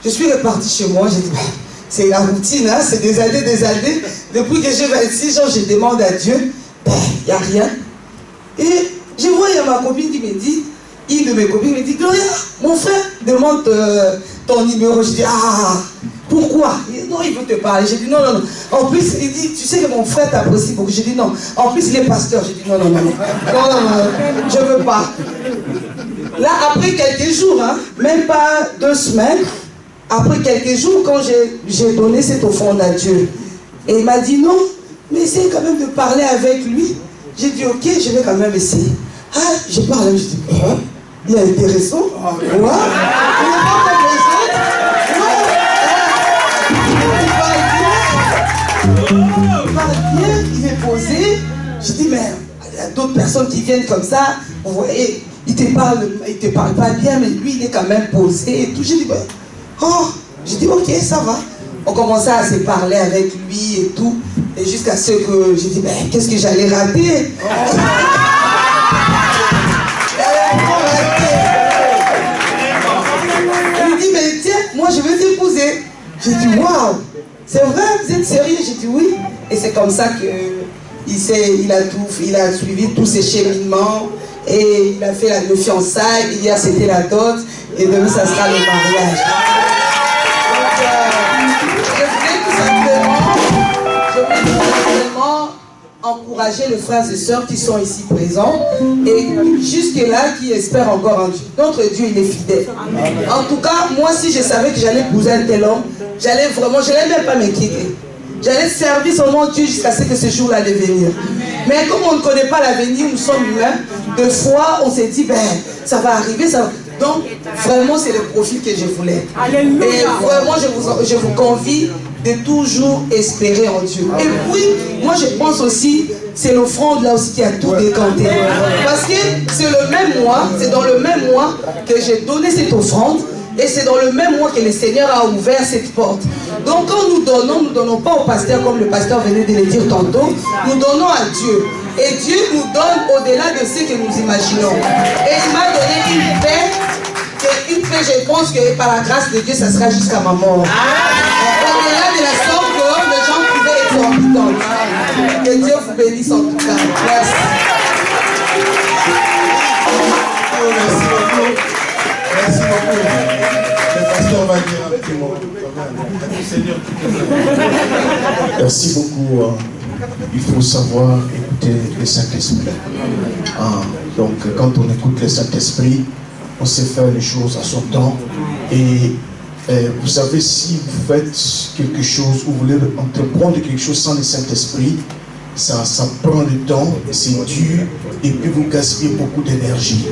Je suis repartie chez moi, j'ai dit, c'est la routine, hein, c'est des années. Depuis que j'ai 26 ans, je demande à Dieu, il n'y a rien. Et je vois, il y a ma copine qui me dit, une de mes copines me dit, Gloria, mon frère demande ton numéro. Je dis, pourquoi? Il dit, non, il veut te parler. J'ai dit, non. En plus, il dit, tu sais que mon frère t'apprécie beaucoup. J'ai dit, non. En plus, il est pasteur. J'ai dit, non, je ne veux pas. Là, après quelques jours, même pas 2 semaines, après quelques jours, quand j'ai donné cette offrande à Dieu, et il m'a dit, non, mais essaye quand même de parler avec lui. J'ai dit, ok, je vais quand même essayer. Je parle, je dis, il est intéressant. Ouais. Il n'est pas comme les autres. Il parle bien, il est posé. Je dis, mais il y a d'autres personnes qui viennent comme ça. Vous voyez, il te parle pas bien, mais lui, il est quand même posé et tout. J'ai dit, ok, ça va. On commençait à se parler avec lui et tout. Et jusqu'à ce que j'ai dit, qu'est-ce que j'allais rater? Il me dit, mais tiens, moi je veux t'épouser. J'ai dit, waouh, c'est vrai, vous êtes sérieux? J'ai dit oui. Et c'est comme ça qu'il a suivi tous ses cheminements. Et il a fait le fiançailles. Hier c'était la dot. Et demain ça sera le mariage. Je voulais tout simplement encourager les frères et sœurs qui sont ici présents et jusque-là qui espèrent encore en Dieu. Notre Dieu, il est fidèle. En tout cas, moi, si je savais que j'allais épouser un tel homme, je n'allais même pas m'inquiéter. J'allais servir seulement Dieu jusqu'à ce que ce jour-là allait venir. Mais comme on ne connaît pas l'avenir, nous sommes humains, de fois, on s'est dit, ça va arriver, ça va... Donc, vraiment, c'est le profil que je voulais. Alléluia. Et vraiment, je vous convie de toujours espérer en Dieu. Et puis, moi, je pense aussi, c'est l'offrande là aussi qui a tout décanté. Parce que c'est le même mois, c'est dans le même mois que j'ai donné cette offrande. Et c'est dans le même mois que le Seigneur a ouvert cette porte. Donc quand nous ne donnons pas au pasteur comme le pasteur venait de le dire tantôt, nous donnons à Dieu. Et Dieu nous donne au-delà de ce que nous imaginons. Et il m'a donné une paix, je pense que par la grâce de Dieu, ça sera jusqu'à ma mort. Au-delà de la somme que les gens pouvaient être exorbitants. Que Dieu vous bénisse en tout cas. Merci. Merci beaucoup. Merci beaucoup. Le pasteur va dire un petit mot. Merci beaucoup. Il faut savoir écouter le Saint-Esprit. Donc, quand on écoute le Saint-Esprit, on sait faire les choses à son temps. Et vous savez, si vous faites quelque chose, ou vous voulez entreprendre quelque chose sans le Saint-Esprit, ça prend du temps, c'est dur, et puis vous gaspillez beaucoup d'énergie.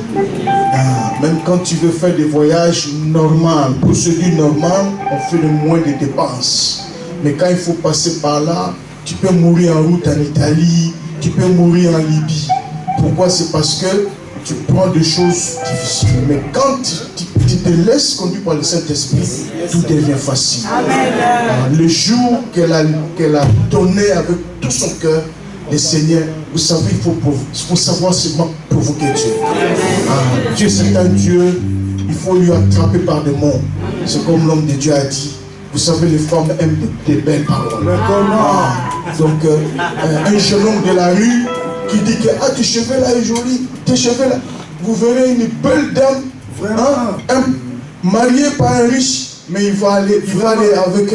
Même quand tu veux faire des voyages normaux, procédure normale, on fait le moins de dépenses. Mais quand il faut passer par là, tu peux mourir en route en Italie, tu peux mourir en Libye. Pourquoi? C'est parce que tu prends des choses difficiles. Mais quand tu te laisses conduire par le Saint-Esprit, tout devient facile. Le jour qu'elle a donné avec tout son cœur, le Seigneur, vous savez, il faut savoir seulement provoquer Dieu. Dieu, c'est un Dieu, il faut lui attraper par des mots. C'est comme l'homme de Dieu a dit. Vous savez, les femmes aiment des belles paroles. Donc, un jeune homme de la rue qui dit que tes cheveux là est joli, tes cheveux là. Vous verrez une belle dame, mariée par un riche, mais il va aller avec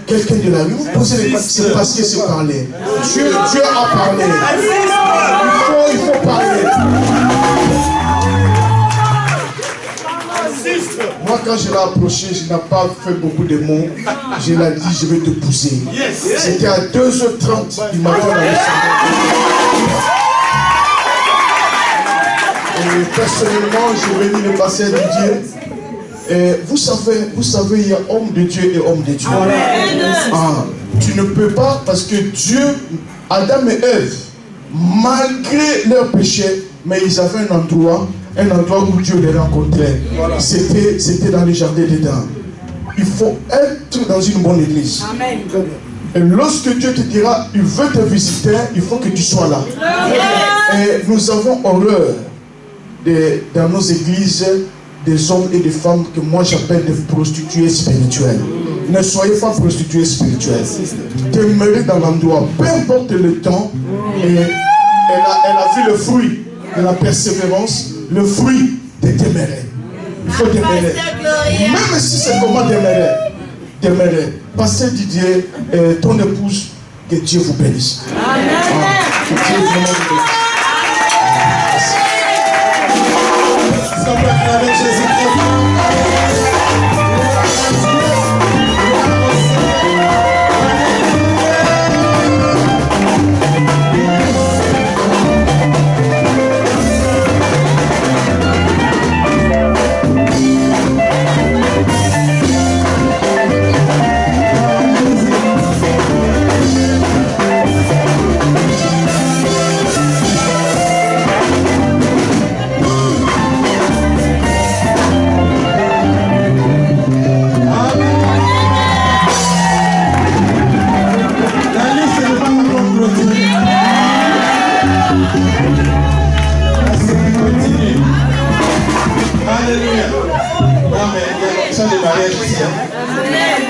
quelqu'un de la rue. Vous posez les questions, c'est parce que c'est parler. Dieu a parlé. Il faut parler. Moi, quand je l'ai approché, je n'ai pas fait beaucoup de mots. Je l'ai dit, je vais te pousser. C'était à 2h30 du matin dans le salon. Et personnellement, j'ai venu le passer à Dieu. Et vous savez, il y a homme de Dieu et homme de Dieu. Tu ne peux pas, parce que Dieu, Adam et Ève, malgré leur péché, mais ils avaient un endroit où Dieu les rencontrait. C'était dans le jardin d'Éden. Il faut être dans une bonne église. Amen. Et lorsque Dieu te dira, il veut te visiter, il faut que tu sois là. Et nous avons horreur dans nos églises des hommes et des femmes que moi j'appelle des prostituées spirituelles. Ne soyez pas prostituées spirituelles. Demeurez dans l'endroit, peu importe le temps. Et elle a vu le fruit de la persévérance, le fruit de demeurer. Il faut demeurer. Même si c'est comment demeurer. Demeurer. Pasteur Didier, ton épouse, que Dieu vous bénisse. Amen. Que Dieu vraiment vous bénisse. Est-ce qu'on peut acclamer Jésus très fort?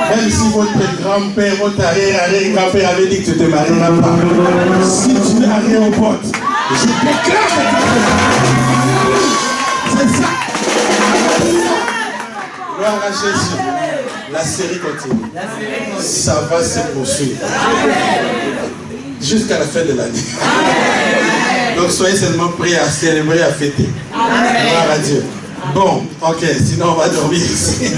Même si votre grand-père, votre arrière-arrière-grand-père avait dit que tu te marieras pas, si tu n'as rien au pote, je déclare que tu te maries. C'est ça. Gloire à Jésus. La série continue. Ça va se poursuivre. Jusqu'à la fin de l'année. Donc soyez seulement prêts à célébrer, à fêter. Gloire à Dieu. Bon, ok, sinon on va dormir ici.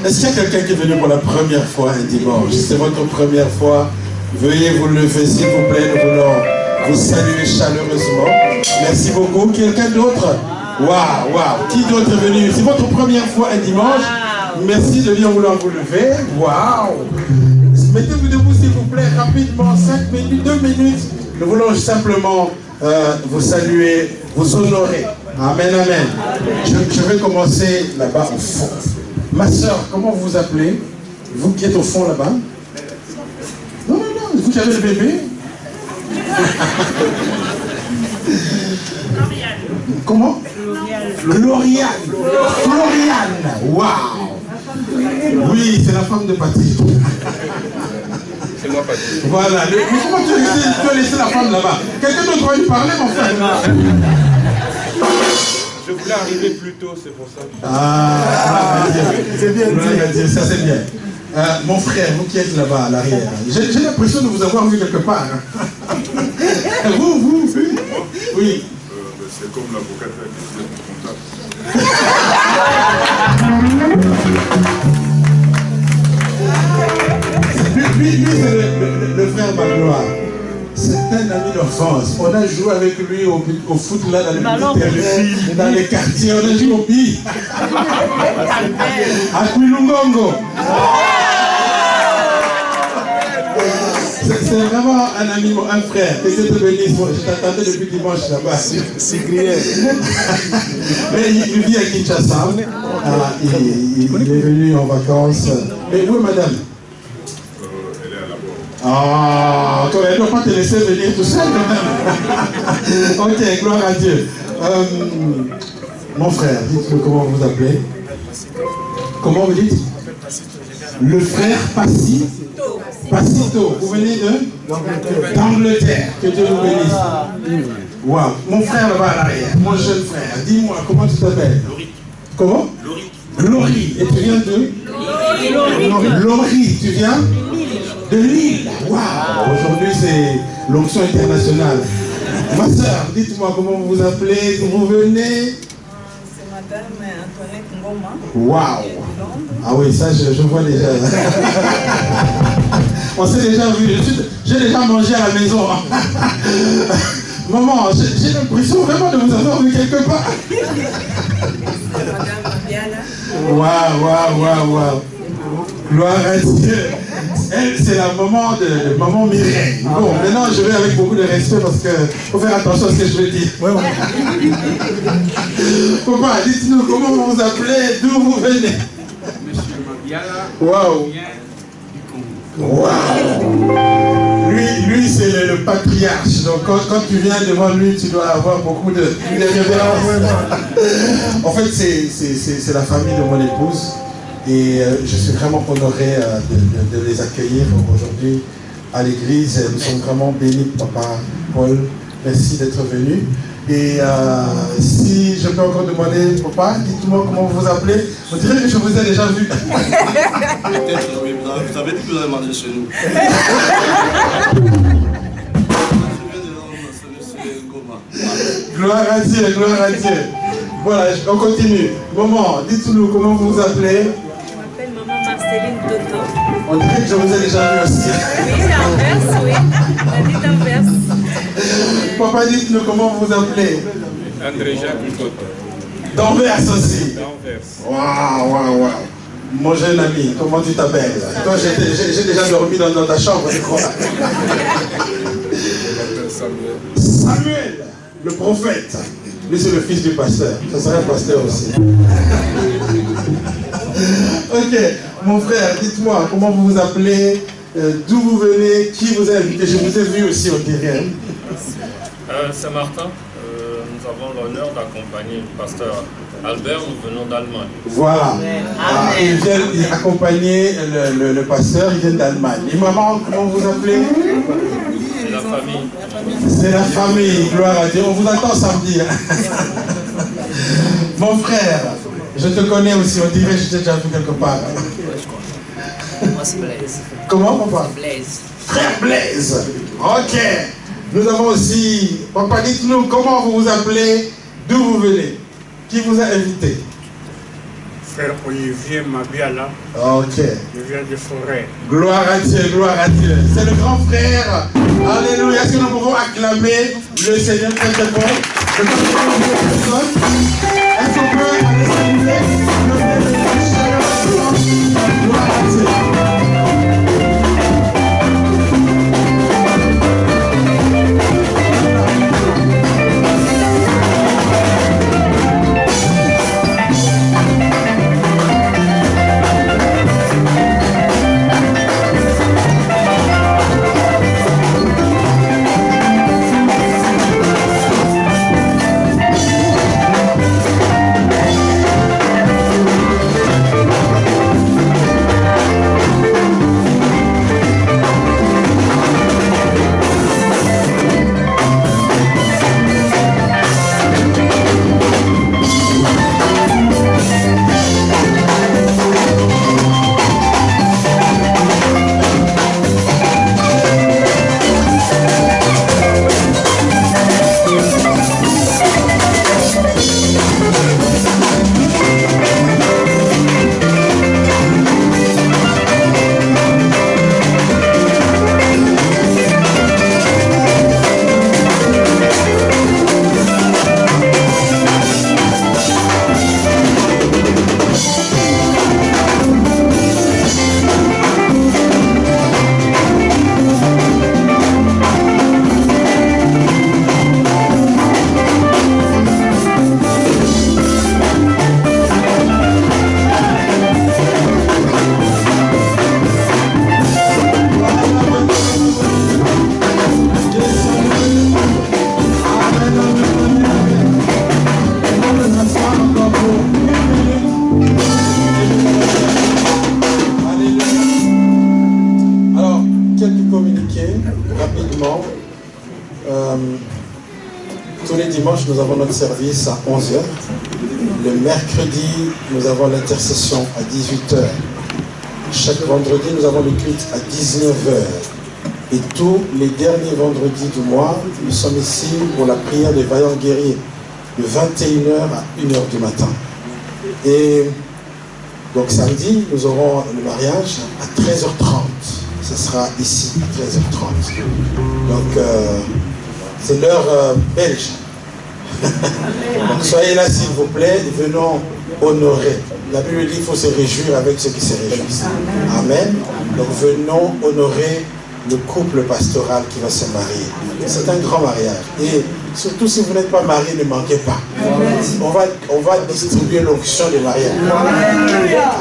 Est-ce qu'il y a quelqu'un qui est venu pour la première fois un dimanche? C'est votre première fois. Veuillez vous lever, s'il vous plaît. Nous voulons vous saluer chaleureusement. Merci beaucoup. Quelqu'un d'autre? Waouh. Qui d'autre est venu? C'est votre première fois un dimanche. Merci de bien vouloir vous lever. Waouh. Mettez-vous debout, s'il vous plaît, rapidement. 5 minutes, 2 minutes. Nous voulons simplement vous saluer, vous honorer. Amen, amen. Je vais commencer là-bas au fond. Ma soeur, comment vous vous appelez? Vous qui êtes au fond là-bas? Non, vous qui avez le bébé? Comment? Gloriane. Waouh. Oui, c'est la femme de Patrick. C'est moi, Patrick. Voilà. Mais comment tu as laissé la femme là-bas? Quelqu'un d'autre va lui parler, mon frère? Je voulais arriver plus tôt, c'est pour ça. C'est bien dit. Ça c'est bien. Mon frère, vous qui êtes là-bas à l'arrière, j'ai l'impression de vous avoir vu quelque part. Vous oui. C'est comme l'avocat qui Lui, c'est le frère Magloire. C'est un ami d'enfance. On a joué avec lui au foot là dans le dans les quartiers. On a joué au billes. À Quilungongo. C'est C'est vraiment un ami, un frère. Que Dieu te bénisse. Je t'attendais depuis dimanche là-bas. C'est crié. Mais il vit à Kinshasa. Il est venu en vacances. Et où est madame? Elle est à la porte. Ah, toi, elle ne doit pas te laisser venir tout seul quand même. Ok, gloire à Dieu. Mon frère, dites-moi comment vous appelez. Comment vous dites? Le frère Pacito. Vous venez d'Angleterre. Que Dieu vous bénisse. Wow. Mon frère là-bas à l'arrière, mon jeune frère. Dis-moi, comment tu t'appelles? Comment? Laurie. Et tu viens de? Laurie. Tu viens? De Lille. Waouh. Aujourd'hui, c'est l'onction internationale. Ma soeur, dites-moi comment vous vous appelez, d'où vous venez? C'est Madame Antoinette Ngoma. Waouh. Ah oui, ça, je vois déjà. On s'est déjà vu. J'ai déjà mangé à la maison. Maman, j'ai l'impression vraiment de vous avoir vu quelque part. Madame Biala. Waouh. Gloire à Dieu. Elle, c'est la maman de maman Mireille. Bon, maintenant, je vais avec beaucoup de respect parce que faut faire attention à ce que je vais dire. Papa, dites-nous comment vous vous appelez, d'où vous venez. Monsieur Mabiala. Waouh. Lui c'est le patriarche. Donc quand tu viens devant lui, tu dois avoir beaucoup de révérence. En fait, c'est la famille de mon épouse. Et je suis vraiment honoré de les accueillir aujourd'hui à l'église. Nous sommes vraiment bénis, Papa Paul. Merci d'être venu. Et si je peux encore demander, Papa, dites-moi comment vous vous appelez. On dirait que je vous ai déjà vu. Peut-être, oui, vous avez dit que vous avez mangé chez nous. Gloire à Dieu. Voilà, on continue. Maman, dites-nous comment vous vous appelez. Je m'appelle Maman Marceline Toto. On dirait que je vous ai déjà vu aussi. Oui, Anvers, oui. J'habite Anvers. Papa, dites-nous comment vous vous appelez. André Jacques Toto. D'Anvers aussi. D'Anvers. Waouh. Mon jeune ami, comment tu t'appelles? Toi, j'ai déjà dormi dans ta chambre, je crois. Samuel, le prophète. Lui, c'est le fils du pasteur. Ça serait un pasteur aussi. Ok, mon frère, dites-moi, comment vous vous appelez, d'où vous venez, qui vous a invité? Je vous ai vu aussi au Guérien. C'est Martin. Nous avons l'honneur d'accompagner le pasteur Albert. Nous venons d'Allemagne. Voilà. Ils viennent accompagner le pasteur, ils viennent d'Allemagne. Et maman, comment vous appelez? C'est la famille. C'est la famille, gloire à Dieu. On vous attend samedi. Mon frère, je te connais aussi, on dirait que je t'ai déjà vu quelque part. Moi c'est Blaise. Comment, papa? Blaise. Frère Blaise. Ok. Nous avons aussi, papa, dites-nous comment vous vous appelez, d'où vous venez, qui vous a invité? Frère Olivier Mabiala. Ok. Je viens de Forêt. Gloire à Dieu, gloire à Dieu. C'est le grand frère. Alléluia. Est-ce que nous pouvons acclamer le Seigneur très très fort? Est-ce qu'on peut aller saluer le Seigneur? Gloire à Dieu. dimanche, nous avons notre service à 11h. Le mercredi, nous avons l'intercession à 18h. Chaque vendredi, nous avons le culte à 19h. Et tous les derniers vendredis du mois, nous sommes ici pour la prière des vaillants guerriers, de 21h à 1h du matin. Et donc samedi, nous aurons le mariage à 13h30. Ce sera ici, à 13h30. Donc, c'est l'heure belge. Donc, soyez là, s'il vous plaît, et venons honorer. La Bible dit qu'il faut se réjouir avec ceux qui se réjouissent. Amen. Donc, venons honorer le couple pastoral qui va se marier. C'est un grand mariage. Et surtout, si vous n'êtes pas marié, ne manquez pas. On va distribuer l'onction de mariage.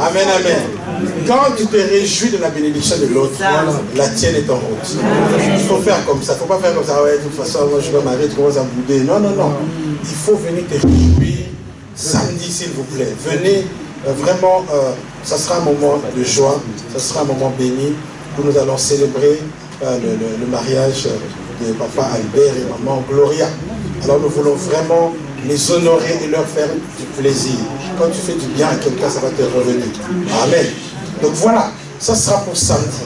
Amen, amen. Quand tu te réjouis de la bénédiction de l'autre, la tienne est en route. Il faut faire comme ça. Il ne faut pas faire comme ça. Ouais, de toute façon, moi je vais marier, tu commences à bouder. Non, non, non. Il faut venir te réjouir samedi, s'il vous plaît. Venez vraiment, ça sera un moment de joie, ça sera un moment béni où nous allons célébrer le mariage de papa Albert et maman Gloria. Alors nous voulons vraiment les honorer et leur faire du plaisir. Quand tu fais du bien à quelqu'un, ça va te revenir. Amen. Donc voilà, ça sera pour samedi.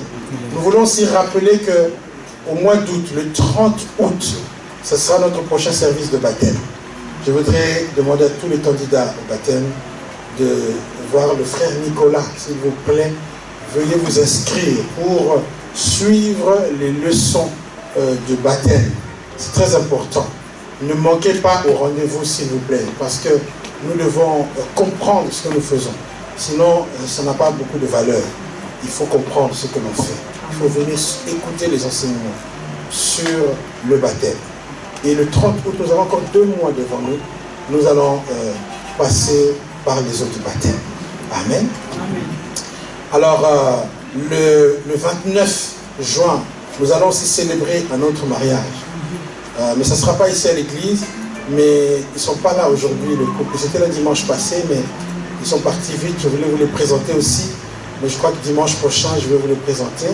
Nous voulons aussi rappeler qu'au mois d'août, le 30 août, ce sera notre prochain service de baptême. Je voudrais demander à tous les candidats au baptême de voir le frère Nicolas, s'il vous plaît. Veuillez vous inscrire pour suivre les leçons de baptême. C'est très important. Ne manquez pas au rendez-vous, s'il vous plaît, parce que nous devons comprendre ce que nous faisons. Sinon, ça n'a pas beaucoup de valeur. Il faut comprendre ce que l'on fait. Il faut venir écouter les enseignements sur le baptême. Et le 30 août, nous avons encore 2 mois devant nous. Nous allons passer par les eaux du baptême. Amen. Alors, le 29 juin, nous allons aussi célébrer un autre mariage. Mais ça ne sera pas ici à l'église, mais ils ne sont pas là aujourd'hui, le couple. C'était le dimanche passé, mais ils sont partis vite. Je voulais vous les présenter aussi. Mais je crois que dimanche prochain, je vais vous les présenter.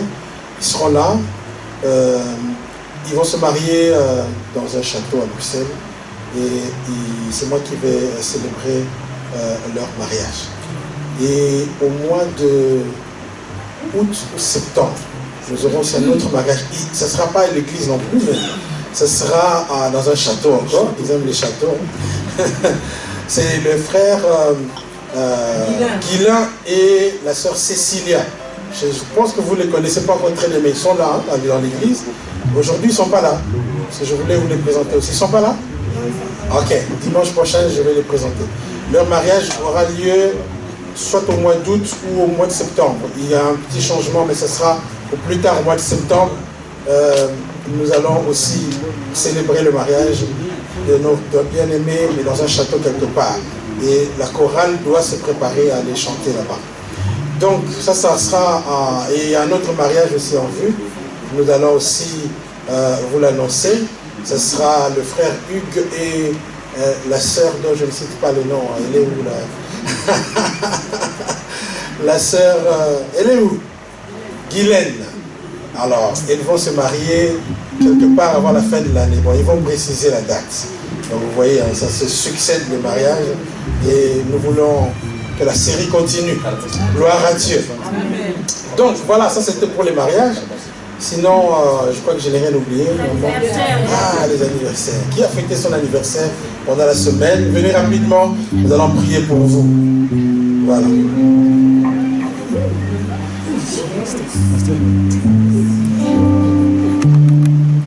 Ils seront là. Ils vont se marier dans un château à Bruxelles. Et c'est moi qui vais célébrer leur mariage. Et au mois de août ou septembre, nous aurons aussi un autre mariage. Ça ne sera pas à l'église non plus, mais ce sera dans un château encore. Ils aiment les châteaux. C'est le frère Guilain et la sœur Cécilia. Je pense que vous ne les connaissez pas encore très bien, mais ils sont là, dans l'église. Aujourd'hui, ils ne sont pas là. Parce que je voulais vous les présenter aussi. Ils ne sont pas là? Ok. Dimanche prochain, je vais les présenter. Leur mariage aura lieu soit au mois d'août ou au mois de septembre. Il y a un petit changement, mais ce sera au plus tard, au mois de septembre. Nous allons aussi célébrer le mariage de notre bien-aimé, mais dans un château quelque part. Et la chorale doit se préparer à aller chanter là-bas. Donc ça sera... et il y a un autre mariage aussi en vue. Nous allons aussi vous l'annoncer. Ce sera le frère Hugues et la sœur dont je ne cite pas le nom. Elle est où là? La sœur... elle est où? Guylaine. Alors, ils vont se marier quelque part avant la fin de l'année. Bon, ils vont préciser la date. Donc vous voyez, hein, ça se succède le mariage. Et nous voulons que la série continue. Gloire à Dieu. Donc voilà, ça c'était pour les mariages. Sinon, je crois que je n'ai rien oublié. Ah, les anniversaires. Qui a fêté son anniversaire pendant la semaine? Venez rapidement, nous allons prier pour vous. Voilà.